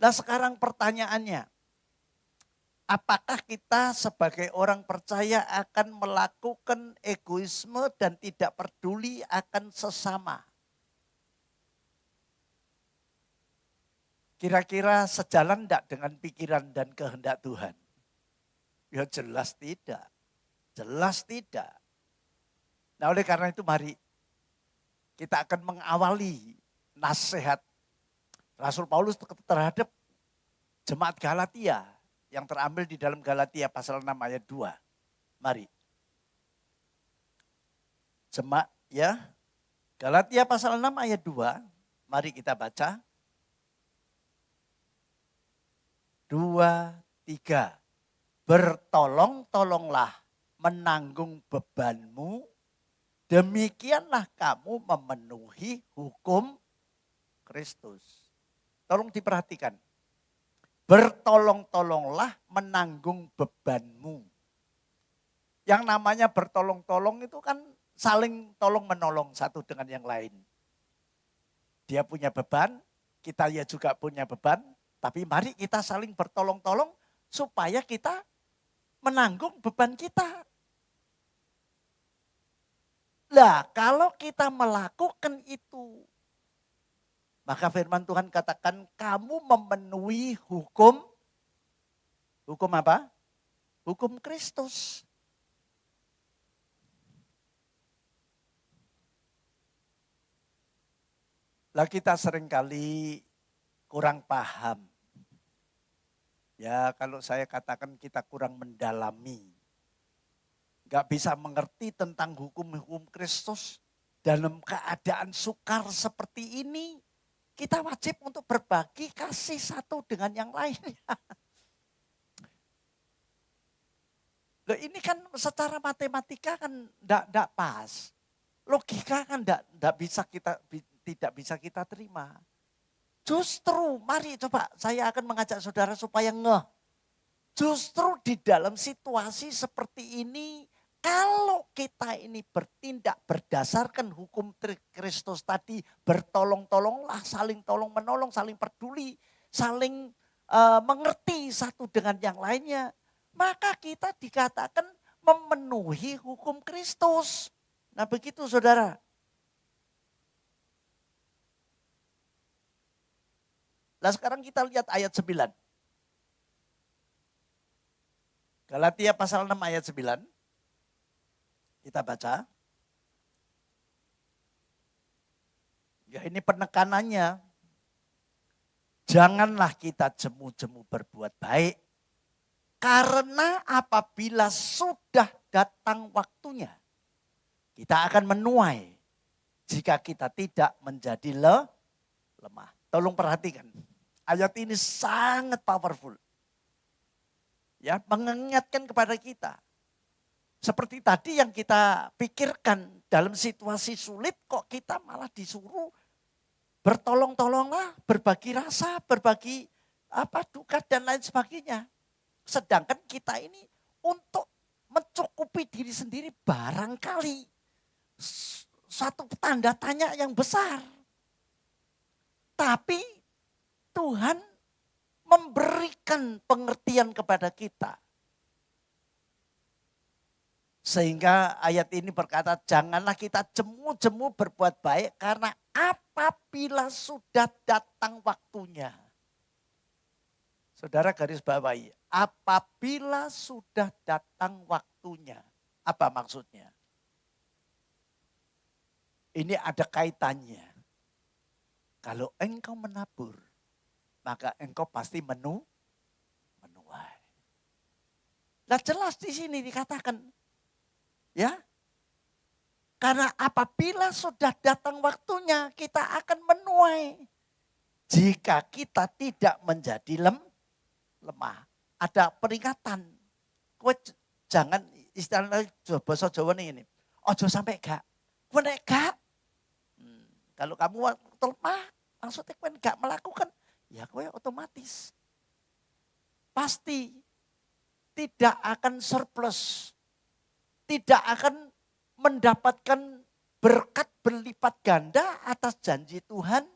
Speaker 3: Nah sekarang pertanyaannya, apakah kita sebagai orang percaya akan melakukan egoisme dan tidak peduli akan sesama? Kira-kira sejalan enggak dengan pikiran dan kehendak Tuhan? Ya jelas tidak. Jelas tidak. Nah oleh karena itu mari kita akan mengawali nasihat Rasul Paulus terhadap jemaat Galatia yang terambil di dalam Galatia pasal 6 ayat 2. Mari. Galatia pasal 6 ayat 2. Mari kita baca. 2, 3. Bertolong-tolonglah menanggung bebanmu, demikianlah kamu memenuhi hukum Kristus. Tolong diperhatikan. Bertolong-tolonglah menanggung bebanmu. Yang namanya bertolong-tolong itu kan saling tolong-menolong satu dengan yang lain. Dia punya beban, kita ya juga punya beban, tapi mari kita saling bertolong-tolong supaya kita menanggung beban kita. Lah, kalau kita melakukan itu, maka firman Tuhan katakan kamu memenuhi hukum apa? Hukum Kristus. Lah kita seringkali kurang paham. Ya kalau saya katakan kita kurang mendalami. Gak bisa mengerti tentang hukum-hukum Kristus dalam keadaan sukar seperti ini. Kita wajib untuk berbagi kasih satu dengan yang lainnya. Loh ini kan secara matematika kan enggak pas. Logika kan enggak bisa tidak bisa kita terima. Justru mari coba saya akan mengajak saudara supaya ngeh. Justru di dalam situasi seperti ini, kalau kita ini bertindak berdasarkan hukum Kristus tadi, bertolong-tolonglah, saling tolong menolong, saling peduli, saling mengerti satu dengan yang lainnya, maka kita dikatakan memenuhi hukum Kristus. Nah begitu saudara. Nah sekarang kita lihat ayat 9. Galatia pasal 6 ayat 9. Kita baca. Ya ini penekanannya. Janganlah kita jemu-jemu berbuat baik. Karena apabila sudah datang waktunya, kita akan menuai jika kita tidak menjadi lemah. Tolong perhatikan. Ayat ini sangat powerful. Ya, mengingatkan kepada kita. Seperti tadi yang kita pikirkan dalam situasi sulit kok kita malah disuruh bertolong-tolonglah, berbagi rasa, berbagi duka dan lain sebagainya. Sedangkan kita ini untuk mencukupi diri sendiri barangkali satu tanda tanya yang besar. Tapi Tuhan memberikan pengertian kepada kita. Sehingga ayat ini berkata, janganlah kita jemu-jemu berbuat baik karena apabila sudah datang waktunya. Saudara garis bawahi, apabila sudah datang waktunya. Apa maksudnya? Ini ada kaitannya. Kalau engkau menabur, maka engkau pasti menuai. Nah jelas di sini dikatakan, ya, karena apabila sudah datang waktunya, kita akan menuai. Jika kita tidak menjadi lemah, ada peringatan. Kowe jangan istilah bahasa Jawa ini. Ojo sampai gak. Kowe nek gak. Kalau kamu lemah, maksudnya kowe gak melakukan, ya kowe otomatis pasti tidak akan surplus. Tidak akan mendapatkan berkat berlipat ganda atas janji Tuhan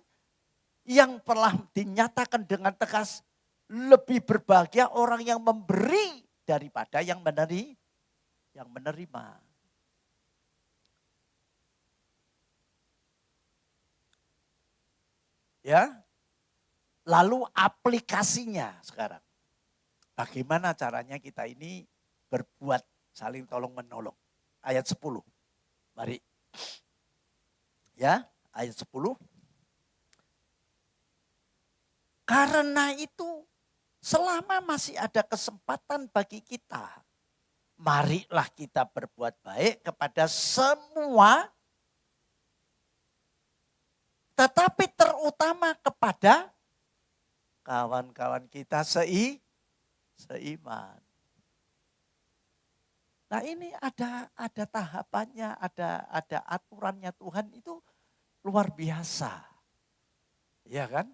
Speaker 3: yang telah dinyatakan dengan tegas, lebih berbahagia orang yang memberi daripada yang menerima. Ya. Lalu aplikasinya sekarang. Bagaimana caranya kita ini berbuat saling tolong menolong. Ayat 10. Mari. Ya, ayat 10. Karena itu selama masih ada kesempatan bagi kita, marilah kita berbuat baik kepada semua, tetapi terutama kepada kawan-kawan kita seiman. Nah ini ada tahapannya, ada aturannya. Tuhan itu luar biasa. Ya kan?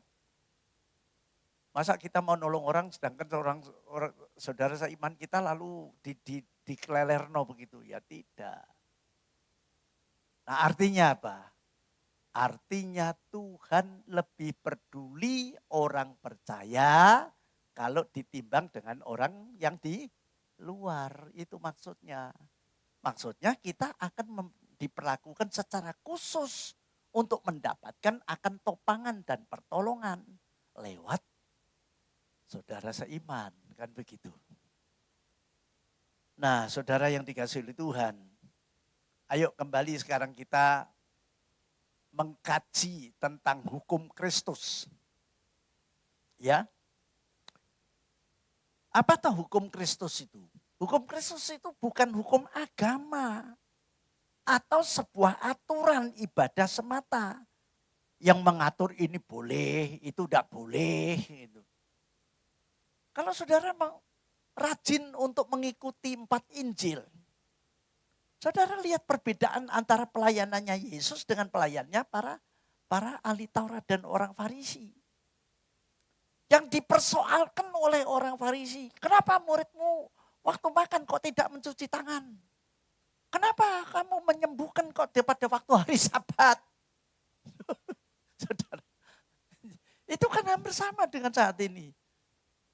Speaker 3: Masa kita mau nolong orang sedangkan orang saudara seiman kita lalu dikelelerno begitu? Ya tidak. Nah artinya apa? Artinya Tuhan lebih peduli orang percaya kalau ditimbang dengan orang yang di luar. Itu maksudnya. Maksudnya kita akan diperlakukan secara khusus untuk mendapatkan akan topangan dan pertolongan lewat saudara seiman. Kan begitu. Nah saudara yang dikasihi oleh Tuhan. Ayo kembali sekarang kita mengkaji tentang hukum Kristus. Ya. Apa tuh hukum Kristus itu? Hukum Kristus itu bukan hukum agama atau sebuah aturan ibadah semata yang mengatur ini boleh, itu tidak boleh. Gitu. Kalau saudara mau rajin untuk mengikuti 4 Injil. Saudara lihat perbedaan antara pelayanannya Yesus dengan pelayannya para ahli Taurat dan orang Farisi. Yang dipersoalkan oleh orang Farisi, kenapa muridmu waktu makan kok tidak mencuci tangan? Kenapa kamu menyembuhkan kok pada waktu hari Sabat? Saudara, itu kan hampir sama dengan saat ini.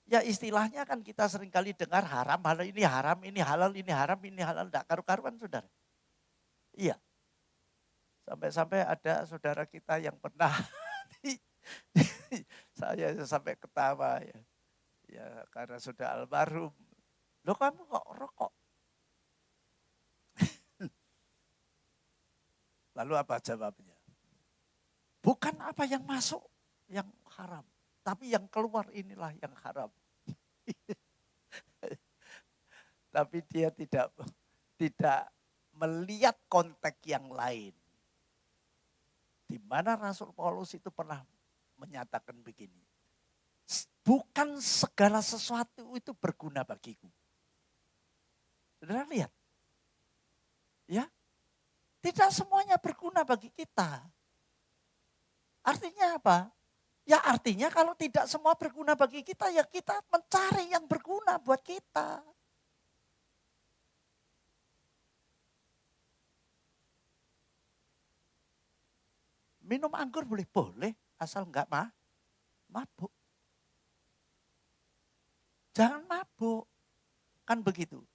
Speaker 3: Ya istilahnya kan kita seringkali dengar haram, halal, ini haram, ini halal, ini haram, ini halal. Tidak karu-karuan saudara. Iya. Sampai-sampai ada saudara kita yang pernah, saya sampai ketawa ya. Ya karena sudah almarhum. Loh kamu kok rokok? Lalu apa jawabnya? Bukan apa yang masuk yang haram. Tapi yang keluar inilah yang haram. Tapi dia tidak melihat konteks yang lain. Di mana Rasul Paulus itu pernah menyatakan begini. Bukan segala sesuatu itu berguna bagiku. Saudara lihat. Ya. Tidak semuanya berguna bagi kita. Artinya apa? Ya artinya kalau tidak semua berguna bagi kita, ya kita mencari yang berguna buat kita. Minum anggur boleh, asal enggak mabuk. Jangan mabuk, kan begitu.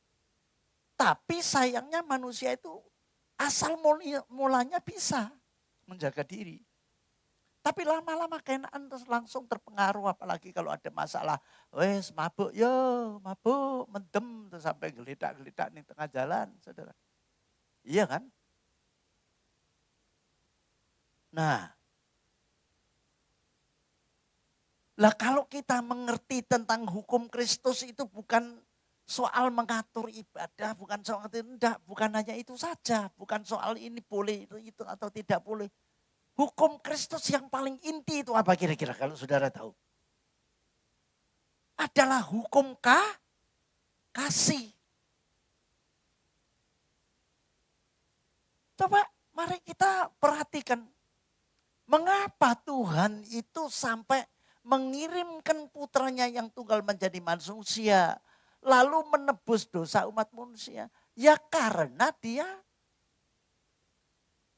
Speaker 3: Tapi sayangnya manusia itu asal mulanya bisa menjaga diri. Tapi lama-lama keenaan terus langsung terpengaruh, apalagi kalau ada masalah. Wes mabuk, mabuk, mendem terus sampai geledak-geledak nih tengah jalan, saudara. Iya kan? Nah, lah kalau kita mengerti tentang hukum Kristus itu bukan soal mengatur ibadah, bukan soal tidak, bukan hanya itu saja, bukan soal ini boleh itu atau tidak boleh. Hukum Kristus yang paling inti itu apa kira-kira kalau saudara tahu? Adalah hukum kasih. Coba mari kita perhatikan. Mengapa Tuhan itu sampai mengirimkan putranya yang tunggal menjadi manusia. Lalu menebus dosa umat manusia. Ya karena dia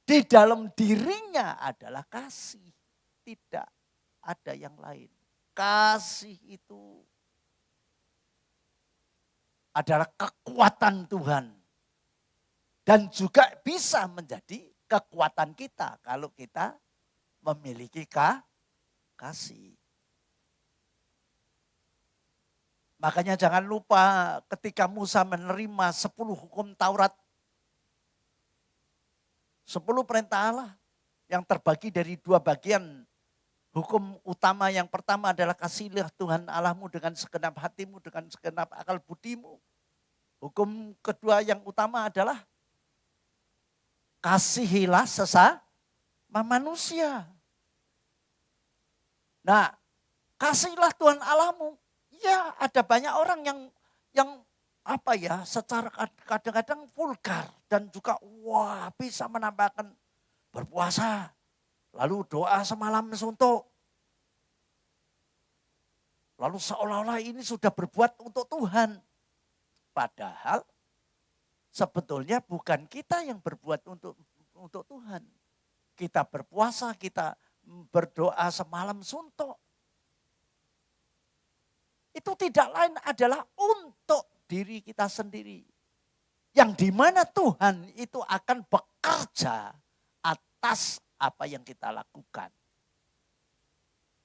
Speaker 3: di dalam dirinya adalah kasih. Tidak ada yang lain. Kasih itu adalah kekuatan Tuhan. Dan juga bisa menjadi kekuatan kita kalau kita memiliki kasih. Makanya jangan lupa ketika Musa menerima 10 hukum Taurat. 10 perintah Allah yang terbagi dari 2 bagian. Hukum utama yang pertama adalah kasihlah Tuhan Allahmu dengan segenap hatimu, dengan segenap akal budimu. Hukum kedua yang utama adalah kasihilah sesama manusia. Nah, kasihilah Tuhan Allahmu. Ya, ada banyak orang yang secara kadang-kadang vulgar dan juga bisa menambahkan berpuasa, lalu doa semalam suntuk. Lalu seolah-olah ini sudah berbuat untuk Tuhan. Padahal sebetulnya bukan kita yang berbuat untuk Tuhan. Kita berpuasa, kita berdoa semalam suntuk. Itu tidak lain adalah untuk diri kita sendiri. Yang dimana Tuhan itu akan bekerja atas apa yang kita lakukan.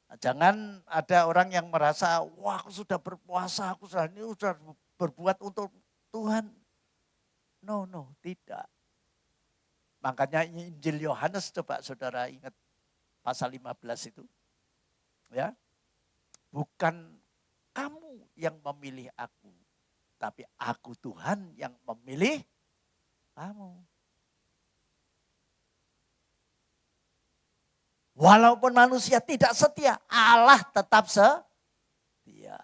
Speaker 3: Nah, jangan ada orang yang merasa, wah aku sudah berpuasa, aku sudah berbuat untuk Tuhan. No, tidak. Makanya Injil Yohanes coba saudara ingat pasal 15 itu. Ya. Bukan kamu yang memilih aku, tapi aku Tuhan yang memilih kamu. Walaupun manusia tidak setia, Allah tetap setia.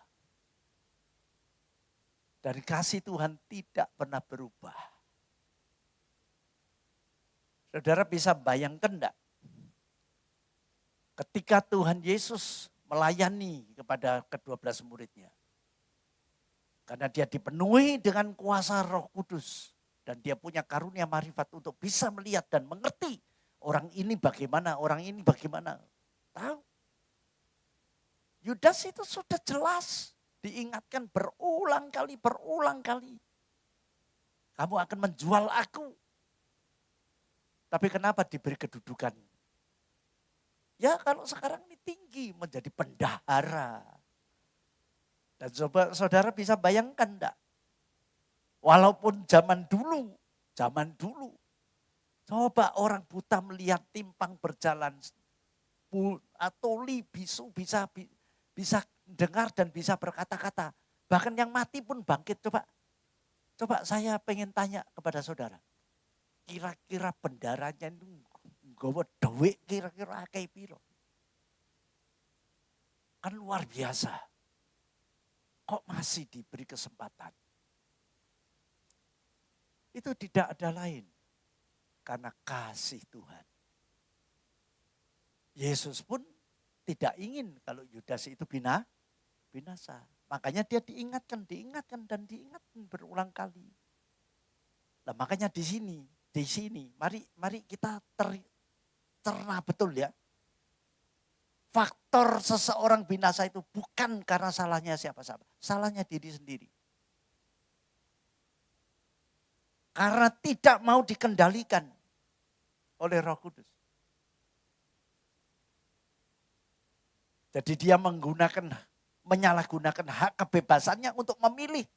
Speaker 3: Dan kasih Tuhan tidak pernah berubah. Saudara bisa bayangkan enggak? Ketika Tuhan Yesus melayani kepada ke-12 muridnya. Karena dia dipenuhi dengan kuasa Roh Kudus. Dan dia punya karunia marifat untuk bisa melihat dan mengerti. Orang ini bagaimana, orang ini bagaimana. Tahu. Yudas itu sudah jelas. Diingatkan berulang kali. Kamu akan menjual aku. Tapi kenapa diberi kedudukan? Ya kalau sekarang ini tinggi menjadi bendahara. Dan saudara bisa bayangkan enggak? Walaupun zaman dulu. Coba orang buta melihat timpang berjalan. Tuli, bisu bisa dengar dan bisa berkata-kata. Bahkan yang mati pun bangkit. Coba saya pengen tanya kepada saudara. Kira-kira bendaranya itu nggawa duit kira-kira akeh piro? Kan luar biasa. Kok masih diberi kesempatan? Itu tidak ada lain. Karena kasih Tuhan. Yesus pun tidak ingin kalau Yudas itu binasa. Makanya dia diingatkan berulang kali. Nah, makanya di sini, mari kita cerna betul ya. Faktor seseorang binasa itu bukan karena salahnya siapa-siapa. Salahnya diri sendiri. Karena tidak mau dikendalikan oleh Roh Kudus. Jadi dia menyalahgunakan hak kebebasannya untuk memilih.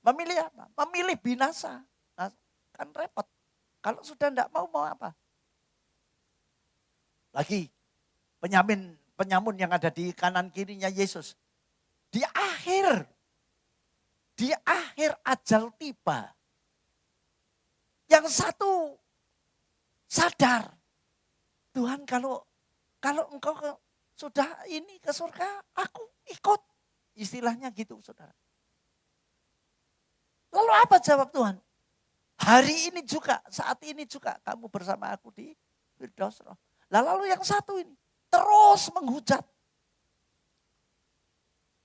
Speaker 3: Memilih apa? Memilih binasa. Nah, kan repot. Kalau sudah tidak mau apa? Lagi penyamun yang ada di kanan kirinya Yesus. Di akhir ajal tiba. Yang satu sadar. Tuhan kalau engkau sudah ini ke surga, aku ikut. Istilahnya gitu saudara. Lalu apa jawab Tuhan? Hari ini juga, saat ini juga kamu bersama aku di Firdaus Roh. Lalu yang satu ini terus menghujat.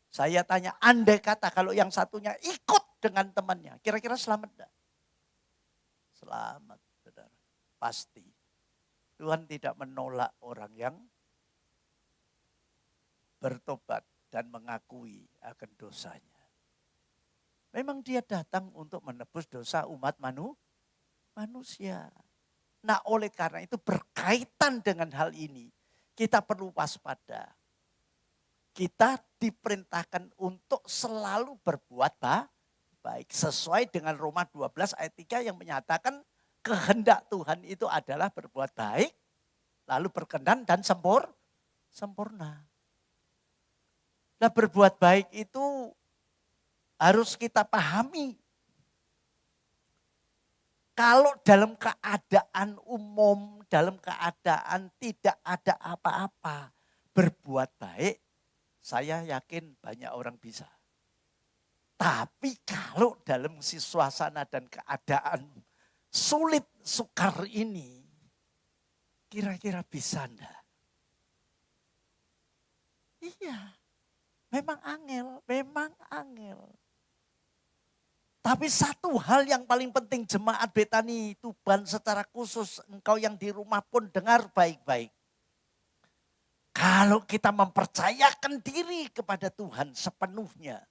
Speaker 3: Saya tanya, andai kata kalau yang satunya ikut dengan temannya, kira-kira selamat enggak? Selamat, saudara. Pasti. Tuhan tidak menolak orang yang bertobat dan mengakui akan dosanya. Memang dia datang untuk menebus dosa umat manusia. Nah, oleh karena itu berkaitan dengan hal ini, kita perlu waspada. Kita diperintahkan untuk selalu berbuat baik. Sesuai dengan Roma 12 ayat 3 yang menyatakan kehendak Tuhan itu adalah berbuat baik, lalu berkenan dan sempurna. Nah, berbuat baik itu harus kita pahami. Kalau dalam keadaan umum, dalam keadaan tidak ada apa-apa, berbuat baik, saya yakin banyak orang bisa. Tapi kalau dalam suasana dan keadaan sulit sukar ini, kira-kira bisa enggak? Iya, memang angel. Tapi satu hal yang paling penting jemaat Betani Tuban secara khusus, engkau yang di rumah pun dengar baik-baik. Kalau kita mempercayakan diri kepada Tuhan sepenuhnya,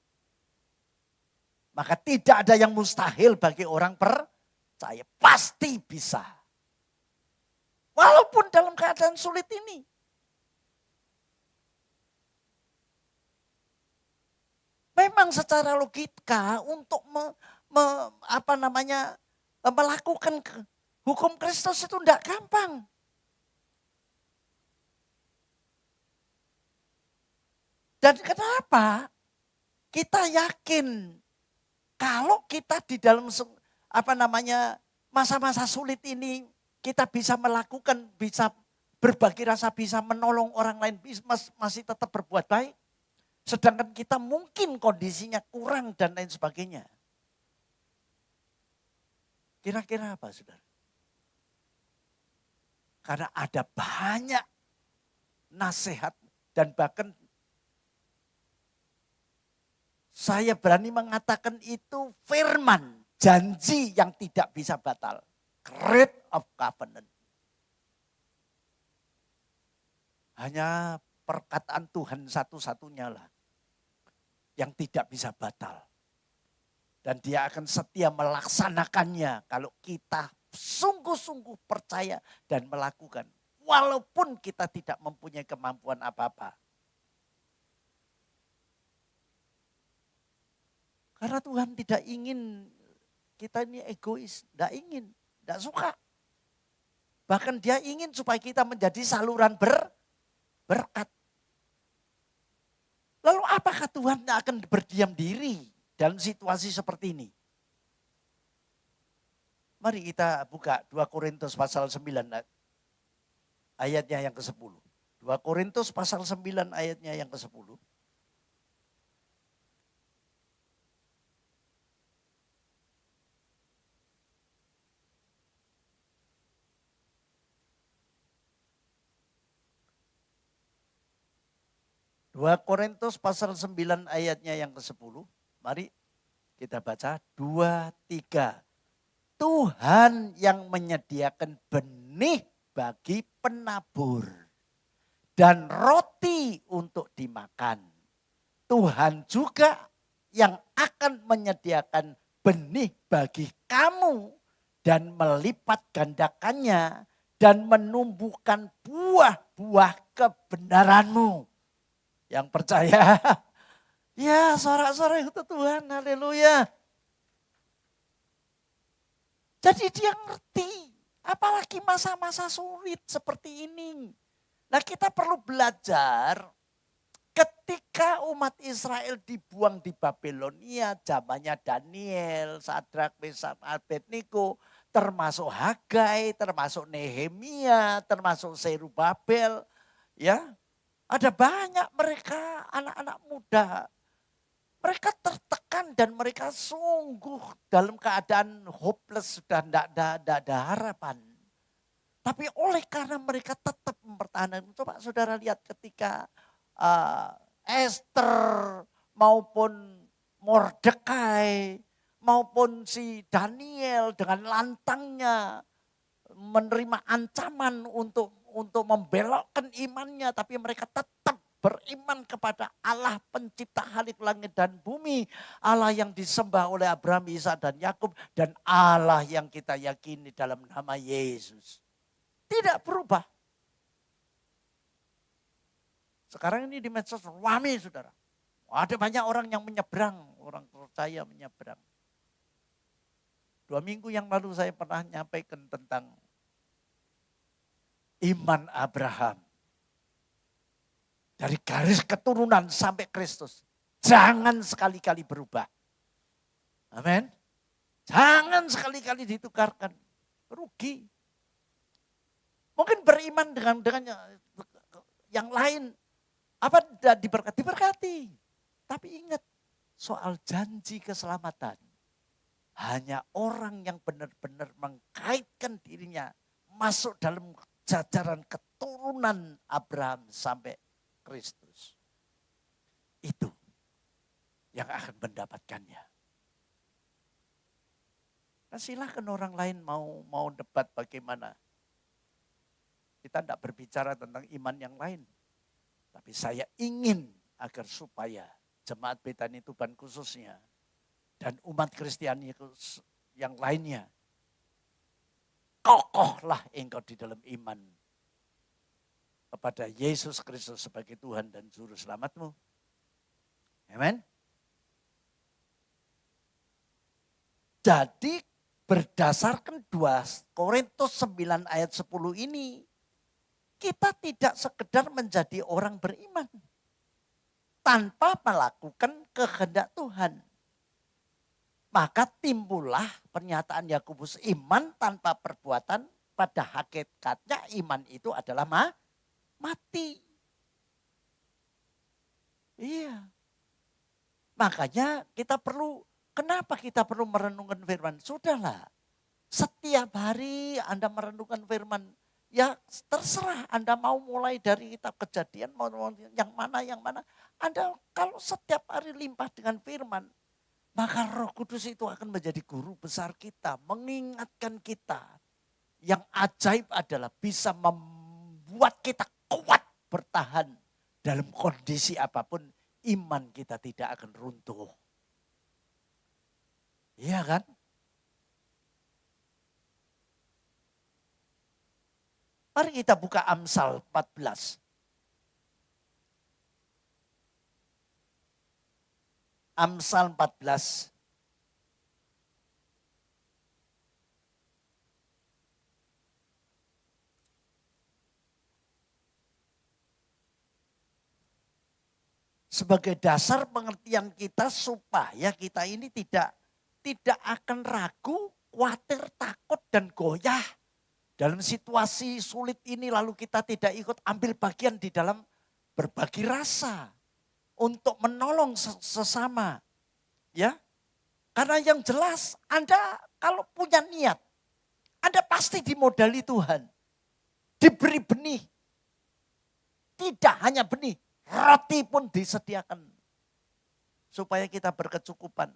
Speaker 3: maka tidak ada yang mustahil bagi orang percaya. Pasti bisa. Walaupun dalam keadaan sulit ini. Memang secara logika untuk melakukan hukum Kristus itu tidak gampang. Dan kenapa? Kita yakin kalau kita di dalam masa-masa sulit ini kita bisa melakukan, bisa berbagi rasa, bisa menolong orang lain, masih tetap berbuat baik. Sedangkan kita mungkin kondisinya kurang dan lain sebagainya. Kira-kira apa, saudara? Karena ada banyak nasihat dan bahkan saya berani mengatakan itu firman, janji yang tidak bisa batal. Creed of covenant. Hanya perkataan Tuhan satu-satunya lah yang tidak bisa batal. Dan dia akan setia melaksanakannya kalau kita sungguh-sungguh percaya dan melakukan. Walaupun kita tidak mempunyai kemampuan apa-apa. Karena Tuhan tidak ingin kita ini egois. Tidak ingin, tidak suka. Bahkan dia ingin supaya kita menjadi saluran berkat. Lalu apakah Tuhan akan berdiam diri dalam situasi seperti ini? Mari kita buka 2 Korintus pasal 9 ayatnya yang ke-10. 2 Korintus pasal 9 ayatnya yang ke-10. Dua Korintus pasal 9 ayatnya yang ke-10. Mari kita baca 2, 3. Tuhan yang menyediakan benih bagi penabur dan roti untuk dimakan. Tuhan juga yang akan menyediakan benih bagi kamu dan melipat gandakannya dan menumbuhkan buah-buah kebenaranmu. Yang percaya, ya sorak-sorak itu Tuhan, haleluya. Jadi dia ngerti, apalagi masa-masa sulit seperti ini. Nah kita perlu belajar ketika umat Israel dibuang di Babilonia, zamannya Daniel, Sadrak, Mesak, Abednego, termasuk Hagai, termasuk Nehemia, termasuk Zerubabel, ya. Ada banyak mereka anak-anak muda. Mereka tertekan dan mereka sungguh dalam keadaan hopeless, sudah tidak ada harapan. Tapi oleh karena mereka tetap mempertahankan. Coba saudara lihat ketika Esther maupun Mordekai maupun si Daniel dengan lantangnya menerima ancaman untuk membelokkan imannya, tapi mereka tetap beriman kepada Allah pencipta halik langit dan bumi, Allah yang disembah oleh Abraham, Ishak dan Yakub, dan Allah yang kita yakini dalam nama Yesus. Tidak berubah. Sekarang ini di medsos ramai, saudara. Ada banyak orang yang menyeberang, orang percaya menyeberang. 2 minggu yang lalu saya pernah nyampaikan tentang iman Abraham. Dari garis keturunan sampai Kristus. Jangan sekali-kali berubah. Amin. Jangan sekali-kali ditukarkan. Rugi. Mungkin beriman dengan yang lain. Apa tidak diberkati? Diberkati. Tapi ingat soal janji keselamatan. Hanya orang yang benar-benar mengkaitkan dirinya masuk dalam jajaran keturunan Abraham sampai Kristus. Itu yang akan mendapatkannya. Nah, silahkan orang lain mau debat bagaimana. Kita tidak berbicara tentang iman yang lain. Tapi saya ingin agar supaya jemaat Betani Tuban khususnya dan umat Kristiani yang lainnya, kokohlah engkau di dalam iman kepada Yesus Kristus sebagai Tuhan dan Juru Selamatmu. Amen. Jadi berdasarkan 2 Korintus 9 ayat 10 ini, kita tidak sekedar menjadi orang beriman tanpa melakukan kehendak Tuhan. Maka timbullah pernyataan Yakobus, iman tanpa perbuatan pada hakikatnya iman itu adalah mati. Iya. Makanya kenapa kita perlu merenungkan firman? Sudahlah, setiap hari Anda merenungkan firman. Ya terserah Anda mau mulai dari kitab Kejadian, mau yang mana. Anda kalau setiap hari limpah dengan firman, maka Roh Kudus itu akan menjadi guru besar kita, mengingatkan kita. Yang ajaib adalah bisa membuat kita kuat bertahan dalam kondisi apapun, iman kita tidak akan runtuh. Iya kan? Mari kita buka Amsal 14. Amsal 14. Sebagai dasar pengertian kita supaya kita ini tidak akan ragu, khawatir, takut dan goyah. Dalam situasi sulit ini lalu kita tidak ikut ambil bagian di dalam berbagi rasa untuk menolong sesama. Ya. Karena yang jelas Anda kalau punya niat, Anda pasti dimodali Tuhan. Diberi benih. Tidak hanya benih, roti pun disediakan. Supaya kita berkecukupan.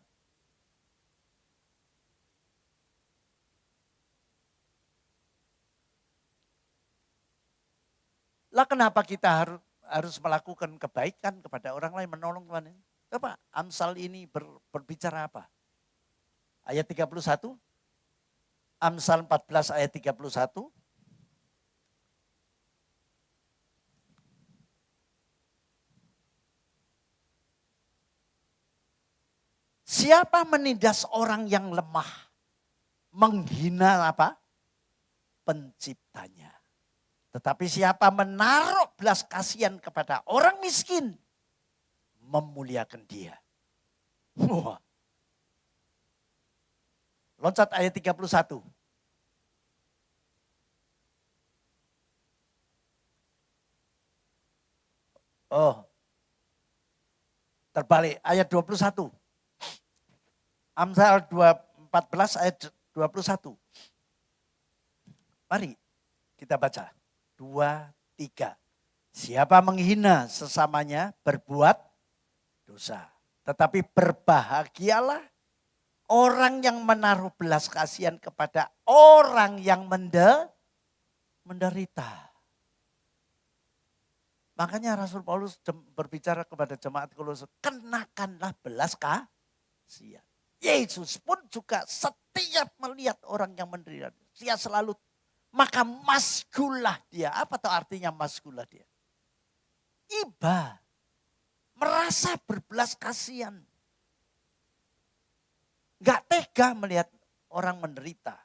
Speaker 3: Lah kenapa kita harus melakukan kebaikan kepada orang lain, menolong Tuhan ini? Coba Amsal ini berbicara apa? Ayat 31. Amsal 14 ayat 31. Siapa menindas orang yang lemah? Menghina apa? Penciptanya. Tetapi siapa menaruh belas kasihan kepada orang miskin, memuliakan dia. Wah. Loncat ayat 31. Oh. Terbalik ayat 21. Amsal 14 ayat 21. Mari kita baca. 2, 3. Siapa menghina sesamanya berbuat dosa. Tetapi berbahagialah orang yang menaruh belas kasihan kepada orang yang menderita. Makanya Rasul Paulus berbicara kepada jemaat Kolose, kenakanlah belas kasihan. Yesus pun juga setiap melihat orang yang menderita, dia selalu maka masgulah dia. Apa tuh artinya masgulah dia? Iba. Merasa berbelas kasihan. Gak tega melihat orang menderita.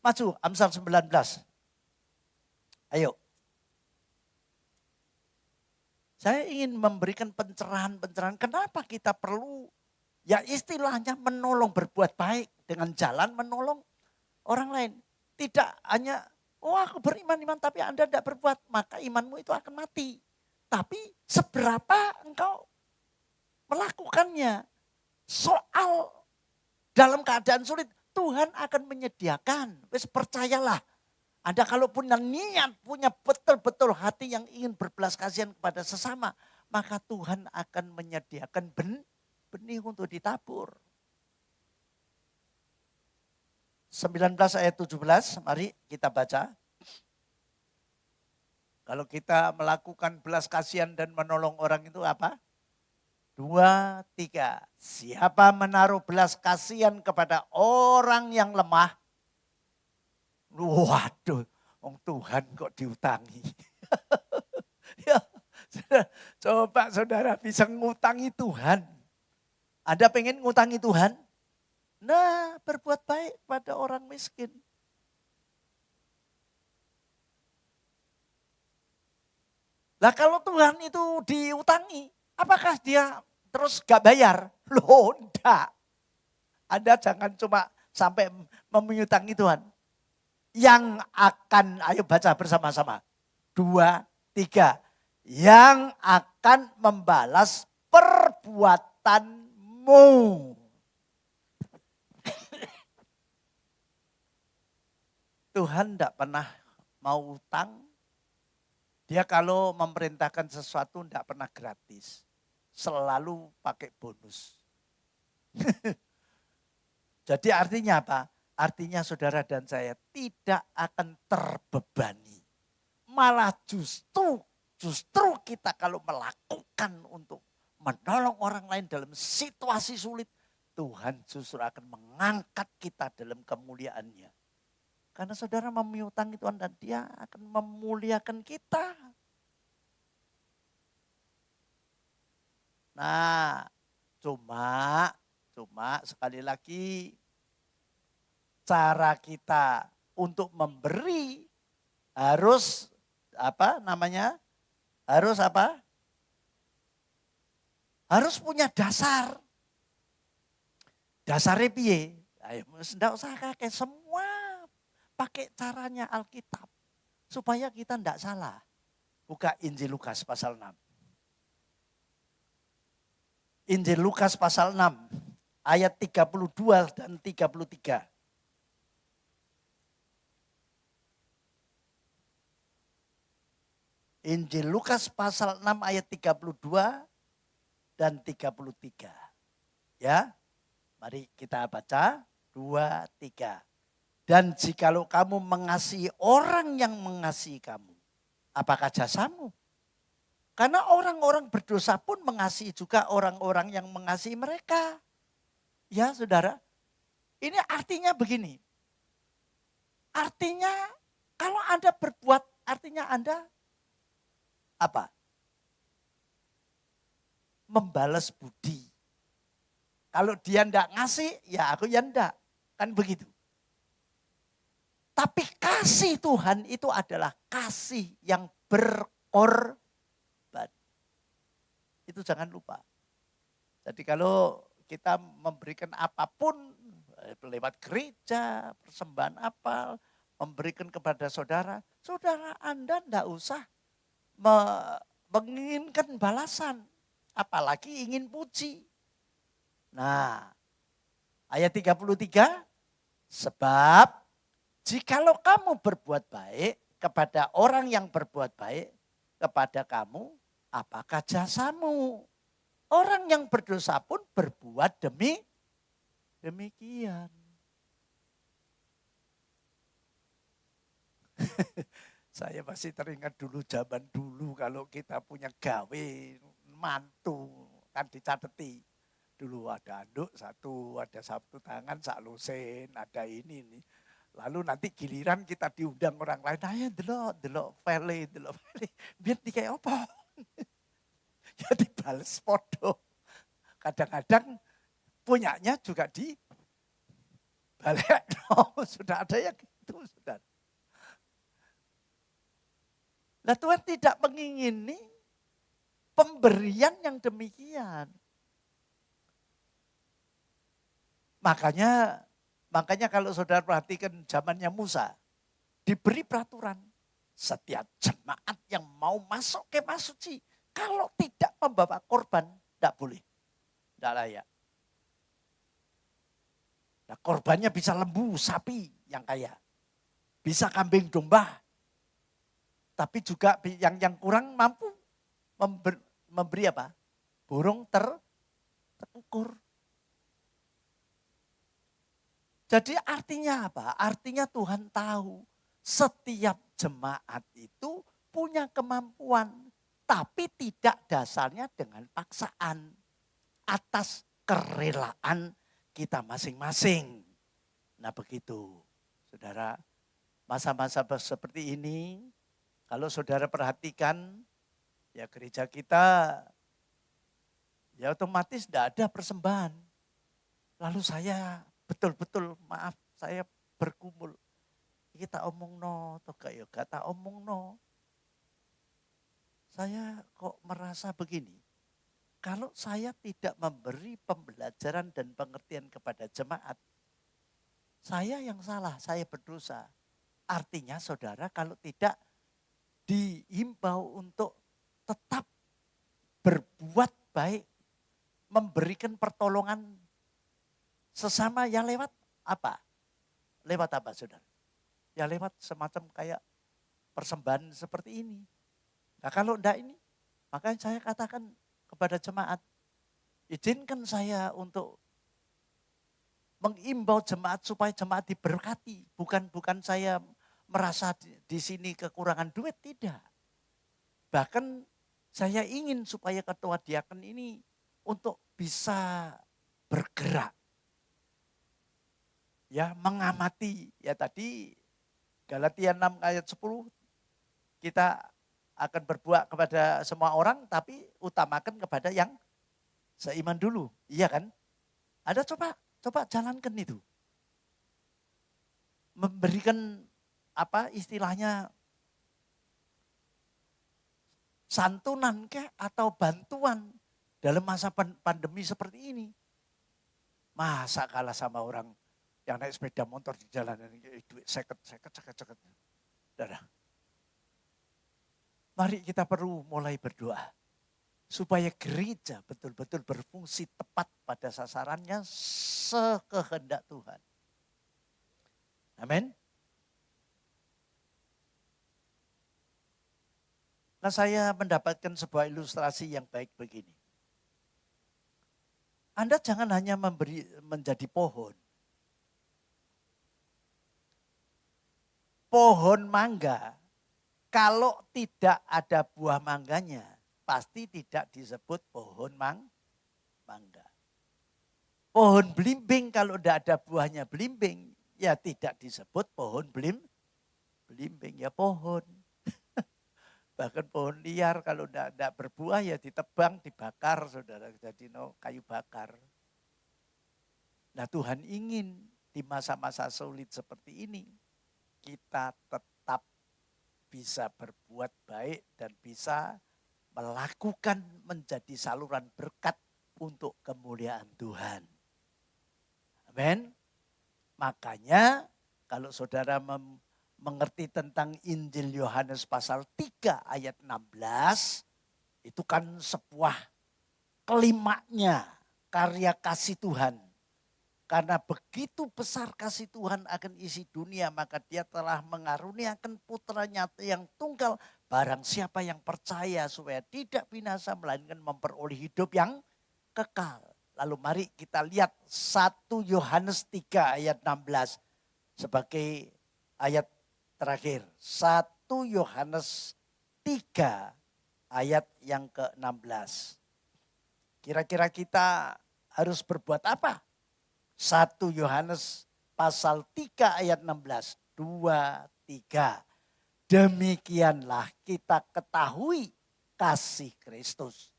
Speaker 3: Maju Amsal 19. Ayo. Saya ingin memberikan pencerahan-pencerahan. Kenapa kita perlu ya istilahnya menolong, berbuat baik dengan jalan menolong orang lain. Tidak hanya, oh aku beriman-iman tapi Anda tidak berbuat, maka imanmu itu akan mati. Tapi seberapa engkau melakukannya. Soal dalam keadaan sulit, Tuhan akan menyediakan. Wes percayalah. Anda kalau punya niat, punya betul-betul hati yang ingin berbelas kasihan kepada sesama, maka Tuhan akan menyediakan benih untuk ditabur. 19 ayat 17, mari kita baca. Kalau kita melakukan belas kasihan dan menolong orang itu apa? 2, 3. Siapa menaruh belas kasihan kepada orang yang lemah? Waduh, Tuhan kok diutangi. Ya, coba saudara bisa ngutangi Tuhan. Anda pengen ngutangi Tuhan? Nah, berbuat baik pada orang miskin. Lah kalau Tuhan itu diutangi, apakah dia terus gak bayar? Loh, enggak. Anda jangan cuma sampai memutangi Tuhan. Yang akan, ayo baca bersama-sama. 2, 3. yang akan membalas perbuatanmu. Tuhan tidak pernah mau utang. Dia kalau memerintahkan sesuatu tidak pernah gratis. Selalu pakai bonus. Jadi artinya apa? Artinya saudara dan saya tidak akan terbebani. Malah justru kita kalau melakukan untuk menolong orang lain dalam situasi sulit, Tuhan justru akan mengangkat kita dalam kemuliaannya. Karena saudara memiutangi Tuhan dan dia akan memuliakan kita. Nah, cuma sekali lagi cara kita untuk memberi harus apa namanya? Harus apa? Harus punya dasar. Dasarnya piye? Ayo, ndak usah kakek semua pakai caranya Alkitab. Supaya kita ndak salah. Buka Injil Lukas pasal 6. Injil Lukas pasal 6 ayat 32 dan 33. Injil Lukas pasal 6 ayat 32 dan 33. Ya, mari kita baca 2, 3. Dan jikalau kamu mengasihi orang yang mengasihi kamu, apakah jasamu? Karena orang-orang berdosa pun mengasihi juga orang-orang yang mengasihi mereka. Ya saudara, ini artinya begini. Artinya kalau Anda berbuat, artinya Anda apa? Membalas budi. Kalau dia enggak ngasih, ya aku ya enggak. Kan begitu. Tapi kasih Tuhan itu adalah kasih yang berkorban. Itu jangan lupa. Jadi kalau kita memberikan apapun lewat gereja, persembahan apa, memberikan kepada saudara, saudara Anda enggak usah menginginkan balasan. Apalagi ingin puji. Nah, ayat 33, sebab jikalau kamu berbuat baik kepada orang yang berbuat baik kepada kamu, apakah jasamu? Orang yang berdosa pun berbuat demikian. Saya masih teringat dulu zaman dulu kalau kita punya gawe mantu kan dicateti. Dulu ada anduk satu, ada satu tangan sak lusin, ada ini nih. Lalu nanti giliran kita diundang orang lain, ayo delok file. Biar dikai apa? Ya dibales podo. Kadang-kadang punyanya juga dibalik. Sudah ada yang gitu, sudah. Nah Tuhan tidak mengingini pemberian yang demikian. Makanya kalau saudara perhatikan zamannya Musa, diberi peraturan. Setiap jemaat yang mau masuk kemah suci, kalau tidak membawa korban, tidak boleh. Tidak layak. Nah, korbannya bisa lembu, sapi yang kaya. Bisa kambing domba. Tapi juga yang kurang mampu memberi apa? Burung terukur. Jadi artinya apa? Artinya Tuhan tahu setiap jemaat itu punya kemampuan. Tapi tidak dasarnya dengan paksaan. Atas kerelaan kita masing-masing. Nah begitu. Saudara, masa-masa seperti ini, kalau saudara perhatikan, ya gereja kita, ya otomatis tidak ada persembahan. Lalu saya betul-betul maaf, saya berkumpul. Kita omong no, atau kayak kata omong no. Saya kok merasa begini. Kalau saya tidak memberi pembelajaran dan pengertian kepada jemaat, saya yang salah, saya berdosa. Artinya saudara kalau tidak dihimbau untuk tetap berbuat baik, memberikan pertolongan sesama ya lewat apa? Lewat apa saudara? Ya lewat semacam kayak persembahan seperti ini. Nah kalau enggak ini, makanya saya katakan kepada jemaat, izinkan saya untuk mengimbau jemaat supaya jemaat diberkati. Bukan saya merasa di sini kekurangan duit, tidak. Bahkan saya ingin supaya ketua diaken ini untuk bisa bergerak. Ya, mengamati. Ya tadi Galatia 6 ayat 10 kita akan berbuat kepada semua orang tapi utamakan kepada yang seiman dulu. Iya kan? Ada coba jalankan itu. Memberikan apa istilahnya santunan atau bantuan dalam masa pandemi seperti ini. Masa kalah sama orang yang naik sepeda motor di jalanan, duit seket. Dadah. Mari kita perlu mulai berdoa. Supaya gereja betul-betul berfungsi tepat pada sasarannya sekehendak Tuhan. Amin. Nah saya mendapatkan sebuah ilustrasi yang baik begini. Anda jangan hanya menjadi pohon. Pohon mangga, kalau tidak ada buah mangganya, pasti tidak disebut pohon mangga. Pohon belimbing kalau tidak ada buahnya belimbing, ya tidak disebut pohon belimbing, ya pohon. Bahkan pohon liar kalau tidak berbuah ya ditebang, dibakar, saudara. Jadi kayu bakar. Nah Tuhan ingin di masa-masa sulit seperti ini, kita tetap bisa berbuat baik dan bisa melakukan menjadi saluran berkat untuk kemuliaan Tuhan. Amin. Makanya kalau saudara mengerti tentang Injil Yohanes pasal 3 ayat 16, itu kan sebuah klimaknya karya kasih Tuhan. Karena begitu besar kasih Tuhan akan isi dunia, maka dia telah mengaruniakan putranya yang tunggal. Barang siapa yang percaya supaya tidak binasa, melainkan memperoleh hidup yang kekal. Lalu mari kita lihat 1 Yohanes 3 ayat 16 sebagai ayat terakhir. 1 Yohanes 3 ayat yang ke-16. Kira-kira kita harus berbuat apa? 1 Yohanes pasal 3 ayat 16. 2, 3. Demikianlah kita ketahui kasih Kristus.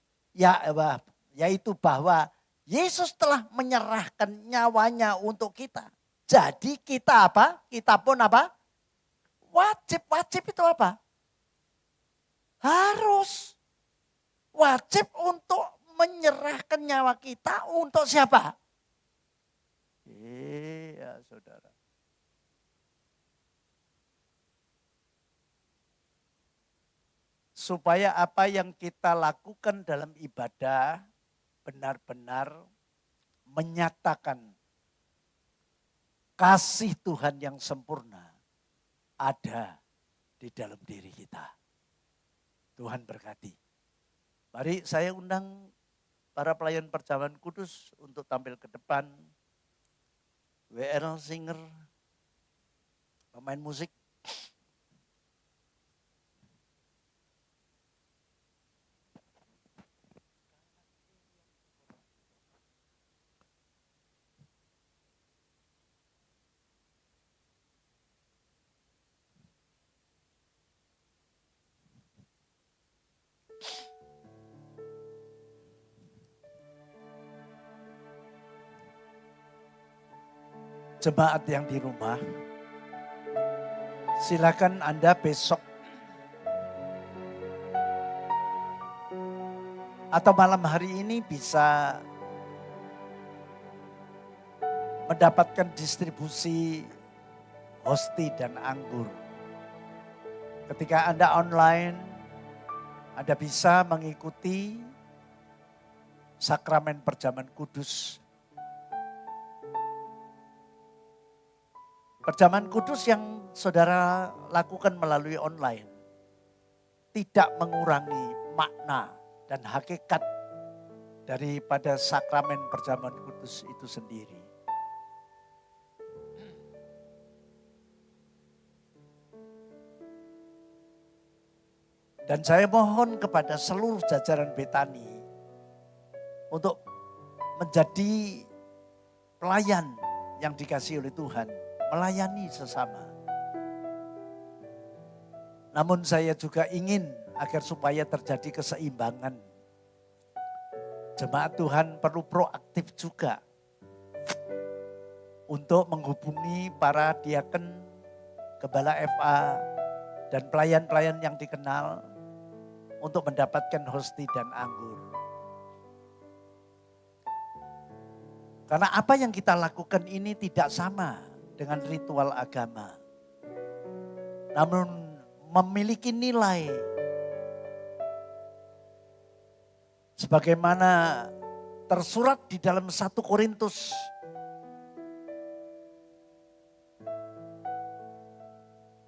Speaker 3: Yaitu bahwa Yesus telah menyerahkan nyawanya untuk kita. Jadi kita apa? Kita pun apa? Wajib itu apa? Harus. Wajib untuk menyerahkan nyawa kita untuk siapa? Iya saudara. Supaya apa yang kita lakukan dalam ibadah benar-benar menyatakan kasih Tuhan yang sempurna ada di dalam diri kita. Tuhan berkati. Mari saya undang para pelayan perjamuan kudus untuk tampil ke depan. WL singer, pemain musik. Jemaat yang di rumah, silakan Anda besok atau malam hari ini bisa mendapatkan distribusi hosti dan anggur. Ketika Anda online, Anda bisa mengikuti sakramen perjamuan kudus. Perjamuan kudus yang saudara lakukan melalui online tidak mengurangi makna dan hakikat daripada sakramen perjamuan kudus itu sendiri. Dan saya mohon kepada seluruh jajaran Betani untuk menjadi pelayan yang dikasihi oleh Tuhan, melayani sesama. Namun saya juga ingin agar supaya terjadi keseimbangan. Jemaat Tuhan perlu proaktif juga untuk menghubungi para diaken, gembala FA, dan pelayan-pelayan yang dikenal untuk mendapatkan hosti dan anggur. Karena apa yang kita lakukan ini tidak sama dengan ritual agama. Namun memiliki nilai. Sebagaimana tersurat di dalam 1 Korintus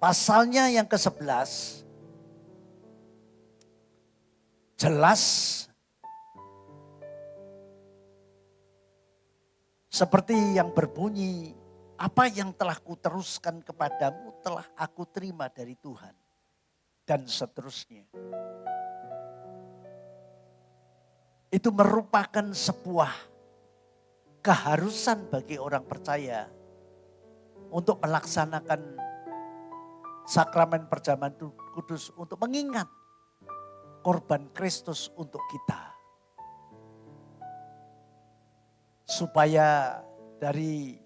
Speaker 3: pasalnya yang ke-11 jelas seperti yang berbunyi, apa yang telah kuteruskan kepadamu telah aku terima dari Tuhan. Dan seterusnya. Itu merupakan sebuah keharusan bagi orang percaya untuk melaksanakan sakramen perjamuan kudus untuk mengingat korban Kristus untuk kita. Supaya dari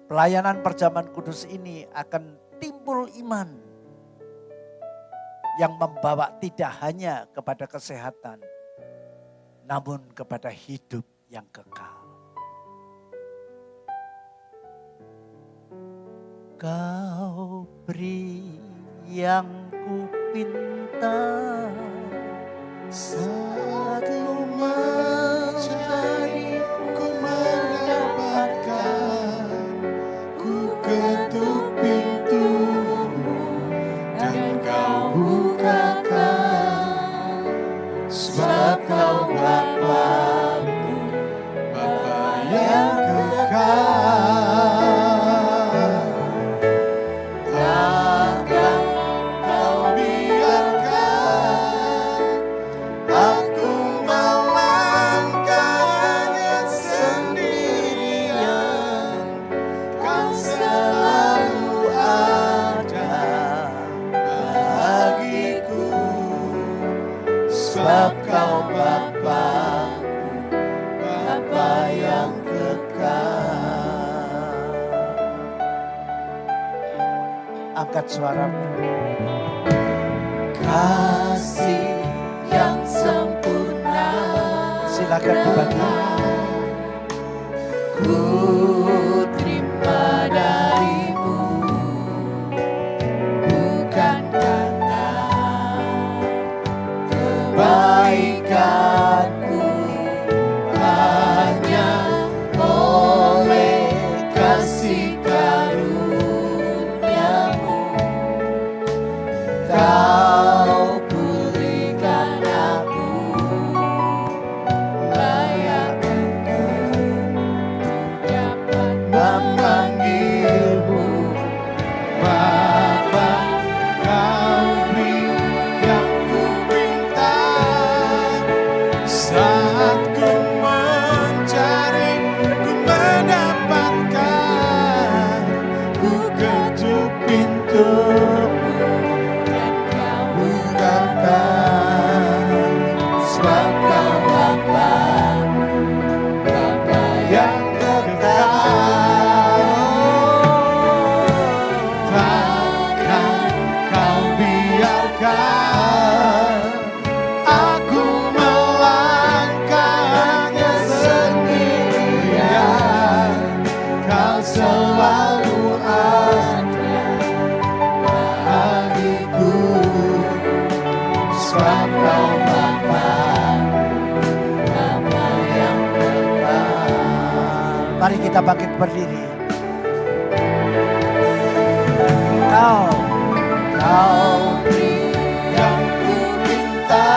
Speaker 3: pelayanan perjamuan kudus ini akan timbul iman yang membawa tidak hanya kepada kesehatan, namun kepada hidup yang kekal. Kau beri yang ku pinta saat ku mencari, ku mendapatkan, ku ketuk pintumu dan kau bukakan, sebab kau Bapa-Ku, Bapa yang kekal. Angkat suaramu.
Speaker 2: Kasih yang sempurna.
Speaker 3: Silakan dibagi.
Speaker 2: Ku terima darimu, bukan karena kebaikanku, hanya oleh kasih karuniamu. Kau pulihkan aku, layak untuk dapat
Speaker 3: kita bangkit berdiri. Kau
Speaker 2: beri yang ku minta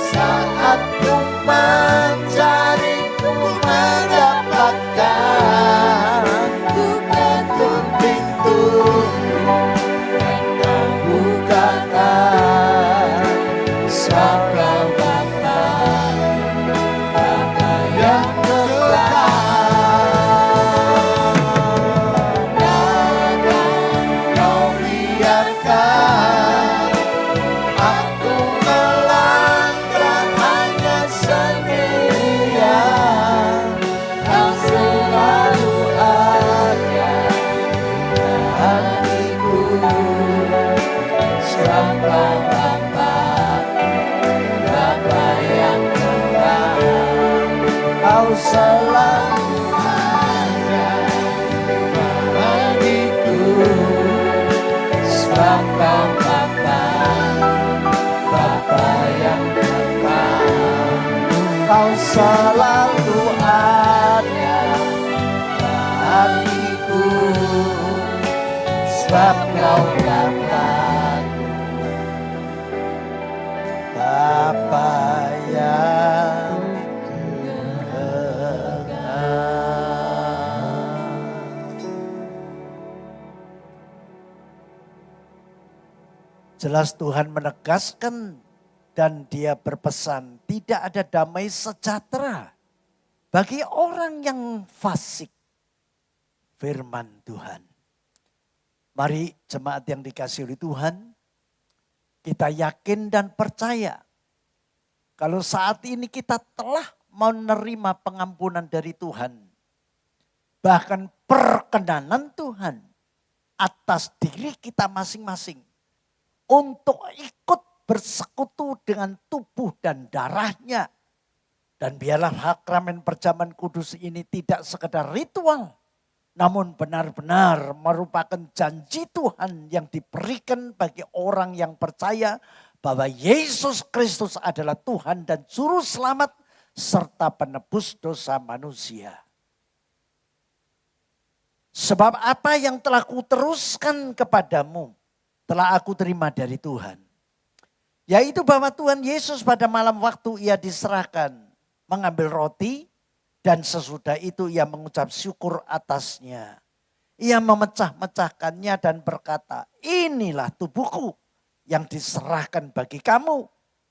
Speaker 2: saat ku mencari ku mendapatkan. Ku ketuk pintumu dan kau bukakan. Sebab kau Bapa, Bapa yang selalu ada bagiku, sebab kau Bapa, Bapa yang kekal. Kau selalu ada bagiku, sebab kau Bapa-Ku, Bapa yang jelas Tuhan menegaskan dan dia berpesan tidak ada damai sejahtera bagi orang yang fasik. Firman Tuhan. Mari jemaat yang dikasihi oleh Tuhan, kita yakin dan percaya kalau saat ini kita telah menerima pengampunan dari Tuhan. Bahkan perkenanan Tuhan atas diri kita masing-masing. Untuk ikut bersekutu dengan tubuh dan darahnya. Dan biarlah sakramen perjamuan kudus ini tidak sekedar ritual. Namun benar-benar merupakan janji Tuhan yang diberikan bagi orang yang percaya bahwa Yesus Kristus adalah Tuhan dan Juru Selamat serta penebus dosa manusia. Sebab apa yang telah kuteruskan kepadamu telah aku terima dari Tuhan. Yaitu bahwa Tuhan Yesus pada malam waktu ia diserahkan mengambil roti dan sesudah itu ia mengucap syukur atasnya. Ia memecah-mecahkannya dan berkata, inilah tubuhku yang diserahkan bagi kamu.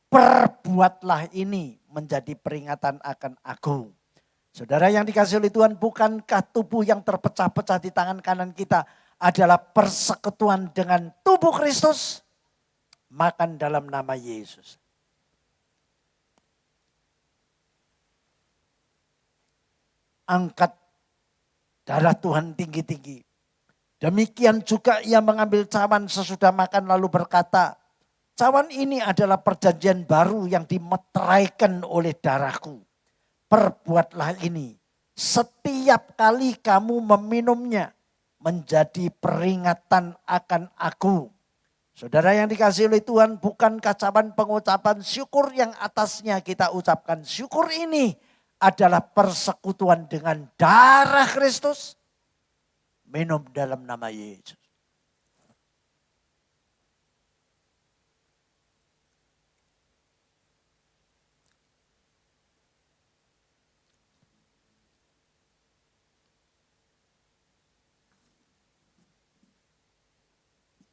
Speaker 2: Perbuatlah ini menjadi peringatan akan aku. Saudara yang dikasihi oleh Tuhan, bukankah tubuh yang terpecah-pecah di tangan kanan kita adalah persekutuan dengan tubuh Kristus? Makan dalam nama Yesus. Angkat darah Tuhan tinggi-tinggi. Demikian juga ia mengambil cawan sesudah makan lalu berkata, cawan ini adalah perjanjian baru yang dimeteraikan oleh darahku. Perbuatlah ini setiap kali kamu meminumnya menjadi peringatan akan aku. Saudara yang dikasihi oleh Tuhan, bukankah cawan pengucapan syukur yang atasnya kita ucapkan syukur ini adalah persekutuan dengan darah Kristus? Minum dalam nama Yesus.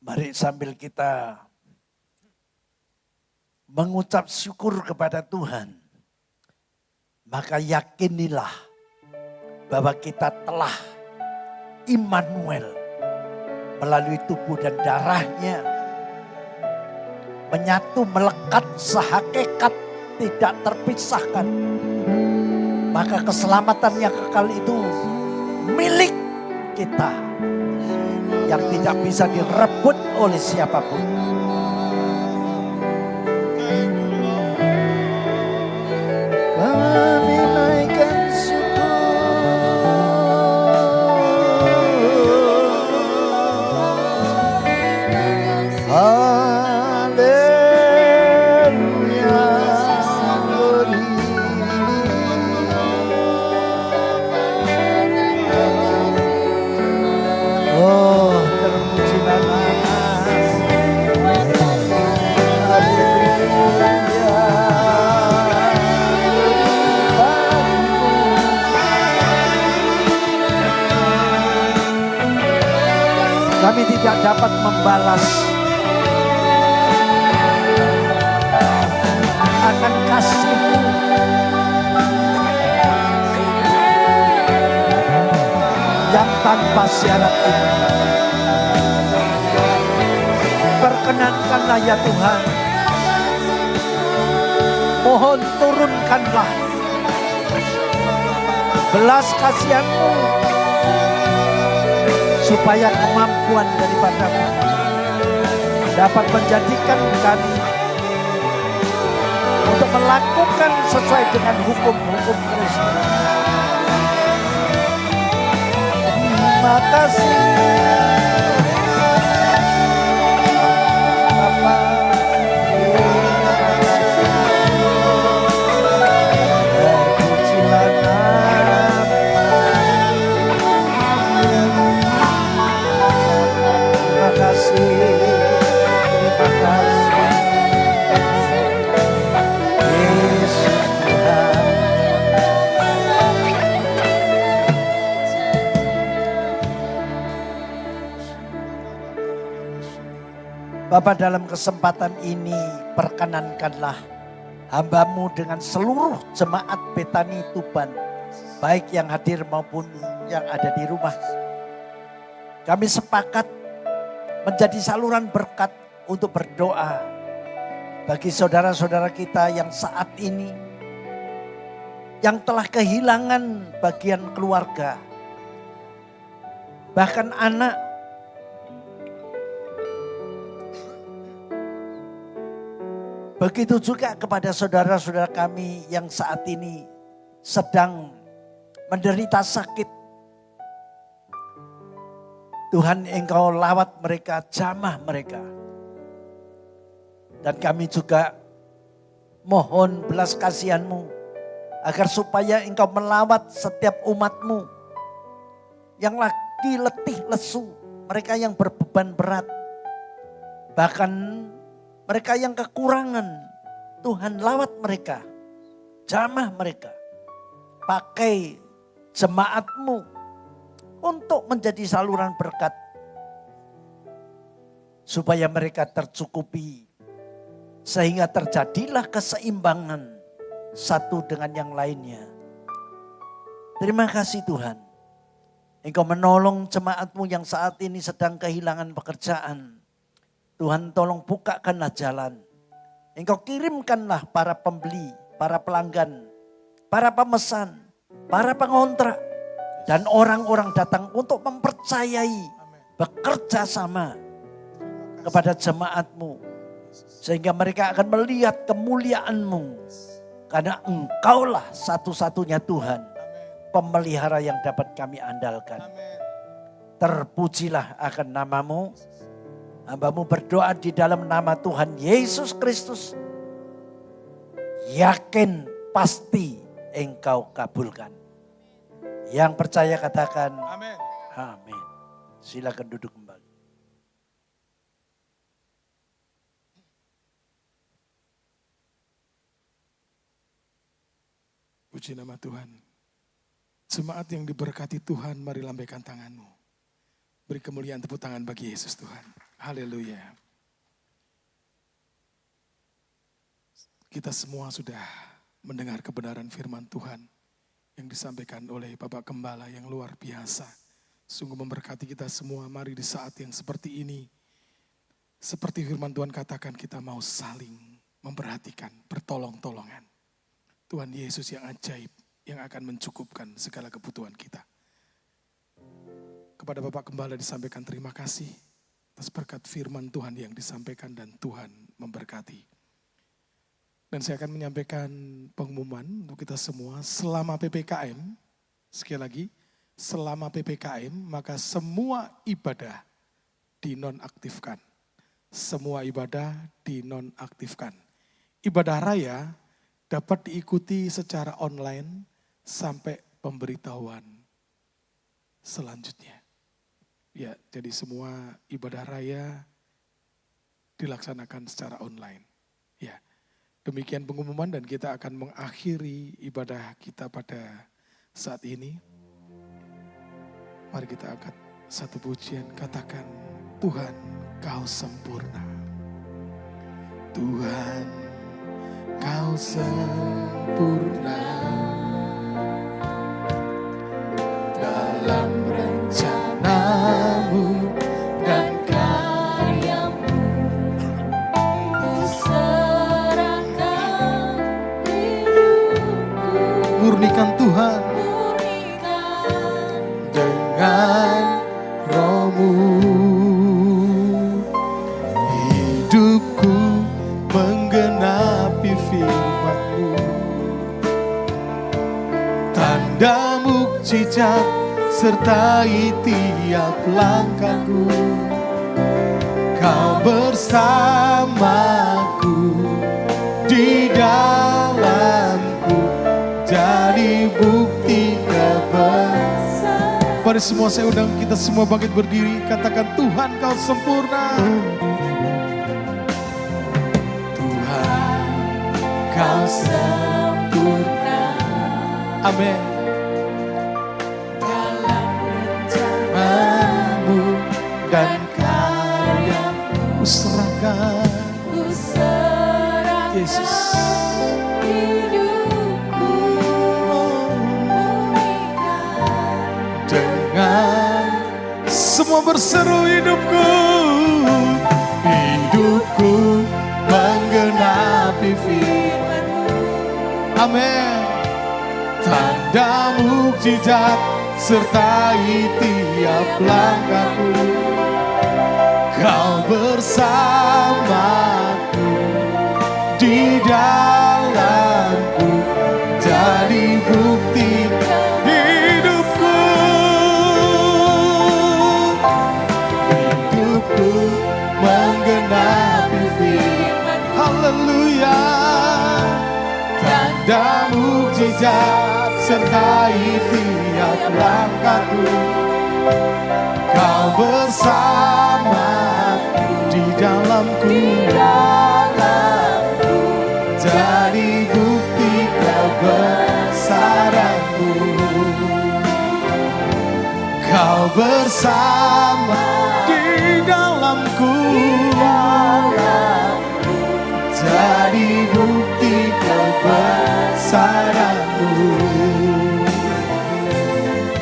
Speaker 2: Mari sambil kita mengucap syukur kepada Tuhan, maka yakinilah bahwa kita telah Immanuel melalui tubuh dan darahnya menyatu melekat sehakikat tidak terpisahkan. Maka keselamatan yang kekal itu milik kita yang tidak bisa direbut oleh siapapun. Kami naikkan dapat membalas akan kasih-Mu yang tanpa syarat ini. Perkenankanlah ya Tuhan, mohon turunkanlah belas kasihan-Mu supaya kemampuan daripada-Mu dapat menjadikan kami untuk melakukan sesuai dengan hukum-hukum Kristus. Terima kasih Bapa. Terima kasih. Terpujilah terima kasih. Terima kasih. Yesus Tuhan. Bapak, dalam kesempatan ini perkenankanlah hamba-Mu dengan seluruh jemaat Betani Tuban, baik yang hadir maupun yang ada di rumah. Kami sepakat menjadi saluran berkat untuk berdoa bagi saudara-saudara kita yang saat ini yang telah kehilangan bagian keluarga, bahkan anak. Begitu juga kepada saudara-saudara kami yang saat ini sedang menderita sakit. Tuhan, Engkau lawat mereka, jamah mereka. Dan kami juga mohon belas kasihan-Mu agar supaya Engkau melawat setiap umat-Mu yang lagi letih lesu, mereka yang berbeban berat, bahkan mereka yang kekurangan. Tuhan, lawat mereka, jamah mereka, pakai jemaat-Mu untuk menjadi saluran berkat, supaya mereka tercukupi, sehingga terjadilah keseimbangan satu dengan yang lainnya. Terima kasih Tuhan, Engkau menolong jemaat-Mu yang saat ini sedang kehilangan pekerjaan. Tuhan, tolong bukakanlah jalan. Engkau kirimkanlah para pembeli, para pelanggan, para pemesan, para pengontrak, dan orang-orang datang untuk mempercayai, bekerja sama kepada jemaat-Mu. Sehingga mereka akan melihat kemuliaan-Mu. Karena Engkaulah satu-satunya Tuhan, pemelihara yang dapat kami andalkan. Terpujilah akan nama-Mu. Hamba-Mu berdoa di dalam nama Tuhan Yesus Kristus. Yakin pasti Engkau kabulkan. Yang percaya katakan amin. Amin. Silakan duduk kembali.
Speaker 1: Puji nama Tuhan. Jemaat yang diberkati Tuhan, mari lambaikan tanganmu. Beri kemuliaan tepuk tangan bagi Yesus Tuhan. Haleluya. Kita semua sudah mendengar kebenaran firman Tuhan yang disampaikan oleh Bapak Gembala yang luar biasa. Sungguh memberkati kita semua. Mari di saat yang seperti ini, seperti firman Tuhan katakan, kita mau saling memperhatikan, bertolong-tolongan. Tuhan Yesus yang ajaib, yang akan mencukupkan segala kebutuhan kita. Kepada Bapak Gembala disampaikan terima kasih atas berkat firman Tuhan yang disampaikan dan Tuhan memberkati. Dan saya akan menyampaikan pengumuman untuk kita semua selama PPKM. Sekali lagi, selama PPKM maka semua ibadah dinonaktifkan. Semua ibadah dinonaktifkan. Ibadah raya dapat diikuti secara online sampai pemberitahuan selanjutnya. Ya, jadi semua ibadah raya dilaksanakan secara online. Ya, demikian pengumuman dan kita akan mengakhiri ibadah kita pada saat ini. Mari kita angkat Satu pujian, katakan, Tuhan kau sempurna. Tuhan kau sempurna dalam rencanamu dan
Speaker 4: karyamu, ku serahkan hidupku,
Speaker 1: murnikan Tuhan
Speaker 4: murnikan
Speaker 1: dengan rohmu. Hidupku menggenapi firman-Mu, tanda mukjizat sertai tiap langkahku. Kau bersamaku, di dalamku, jadi bukti kebesaran. Mari semua saya undang kita semua bangkit berdiri, katakan, Tuhan kau sempurna. Tuhan kau sempurna. Amin. Rencanamu dan karyamu, serahkan Yesus.
Speaker 4: hidupku, murnikan
Speaker 1: Dengan semua berseru, hidupku, hidupku menggenapi firman-Mu. Amin. Tanda mukjizat sertai tiap langkahku. Kau bersamaku, di dalamku, jadi bukti hidupku. Hidupku menggenapi firman. Haleluya. Tanda mukjizat sertai tiap langkahku. Kau bersamaku, di dalamku, jadi bukti kebesaran-Mu. Kau bersama di dalamku, jadi bukti kebesaran-Mu.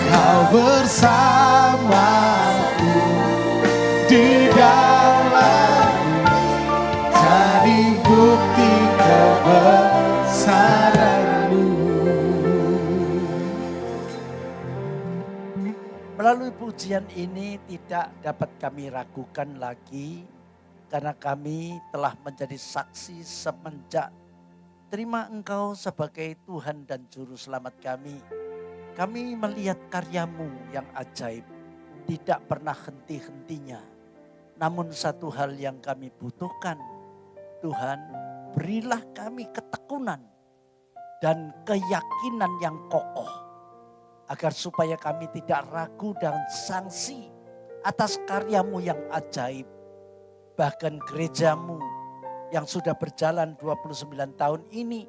Speaker 1: Kau bersamaku di dalamku, jadi bukti kebesaran-Mu.
Speaker 3: Melalui pujian ini tidak dapat kami ragukan lagi, karena kami telah menjadi saksi semenjak terima Engkau sebagai Tuhan dan Juru Selamat kami. Kami melihat karya-Mu yang ajaib, tidak pernah henti-hentinya. Namun satu hal yang kami butuhkan, Tuhan, berilah kami ketekunan dan keyakinan yang kokoh, agar supaya kami tidak ragu dan sangsi atas karya-Mu yang ajaib. Bahkan gereja-Mu yang sudah berjalan 29 tahun ini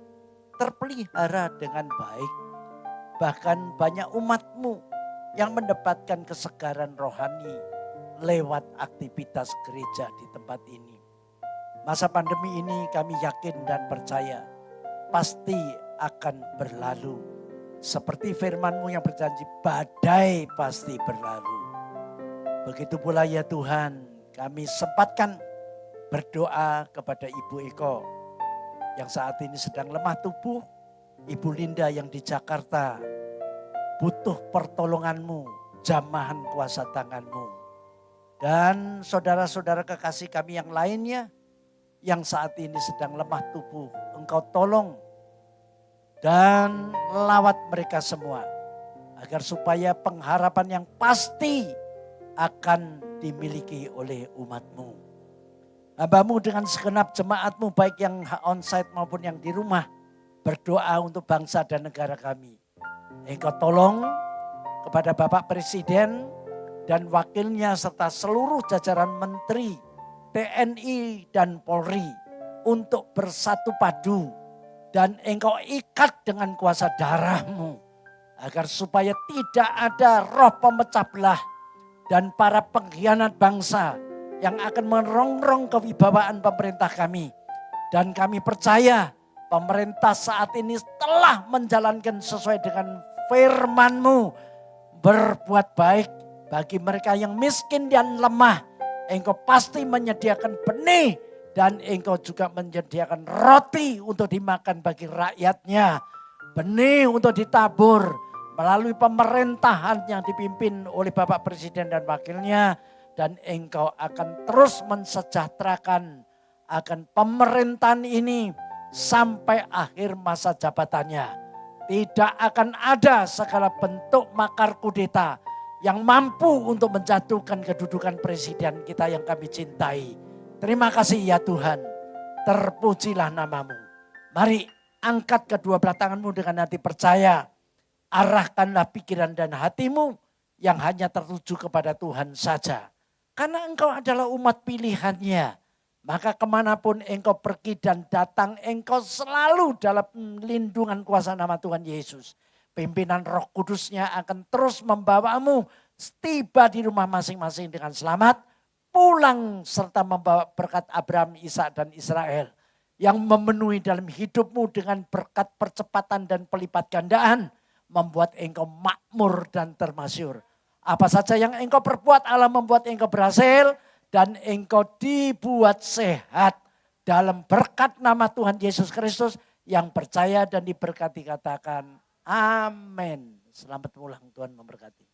Speaker 3: terpelihara dengan baik. Bahkan banyak umat-Mu yang mendapatkan kesegaran rohani lewat aktivitas gereja di tempat ini. Masa pandemi ini kami yakin dan percaya pasti akan berlalu. Seperti firman-Mu yang berjanji, badai pasti berlalu. Begitu pula ya Tuhan, kami sempatkan berdoa kepada Ibu Eko yang saat ini sedang lemah tubuh, Ibu Linda yang di Jakarta butuh pertolongan-Mu, jamahan kuasa tangan-Mu. Dan saudara-saudara kekasih kami yang lainnya yang saat ini sedang lemah tubuh, Engkau tolong dan lawat mereka semua, agar supaya pengharapan yang pasti akan dimiliki oleh umat-Mu. Hamba-Mu dengan segenap jemaat-Mu, baik yang onsite maupun yang di rumah, berdoa untuk bangsa dan negara kami. Engkau tolong kepada Bapak Presiden dan wakilnya serta seluruh jajaran menteri, TNI dan Polri untuk bersatu padu dan Engkau ikat dengan kuasa darah-Mu, agar supaya tidak ada roh pemecah belah,
Speaker 2: dan para pengkhianat bangsa yang akan merongrong kewibawaan pemerintah kami. Dan kami percaya pemerintah saat ini telah menjalankan sesuai dengan firman-Mu. Berbuat baik bagi mereka yang miskin dan lemah. Engkau pasti menyediakan benih dan Engkau juga menyediakan roti untuk dimakan bagi rakyatnya. Benih untuk ditabur melalui pemerintahan yang dipimpin oleh Bapak Presiden dan Wakilnya. Dan Engkau akan terus mensejahterakan akan pemerintahan ini sampai akhir masa jabatannya. Tidak akan ada segala bentuk makar kudeta yang mampu untuk menjatuhkan kedudukan presiden kita yang kami cintai. Terima kasih ya Tuhan, terpujilah nama-Mu. Mari angkat kedua belah tangan-Mu dengan hati percaya. Arahkanlah pikiran dan hatimu yang hanya tertuju kepada Tuhan saja. Karena engkau adalah umat pilihannya. Maka kemanapun engkau pergi dan datang, engkau selalu dalam lindungan kuasa nama Tuhan Yesus. Pimpinan Roh Kudusnya akan terus membawamu tiba di rumah masing-masing dengan selamat. Pulang serta membawa berkat Abraham, Ishak dan Israel. Yang memenuhi dalam hidupmu dengan berkat percepatan dan pelipat gandaan. Membuat engkau makmur dan termasyur. Apa saja yang engkau perbuat, Allah membuat engkau berhasil. Dan engkau dibuat sehat dalam berkat nama Tuhan Yesus Kristus. Yang percaya dan diberkati katakan amin. Selamat pulang, Tuhan memberkati.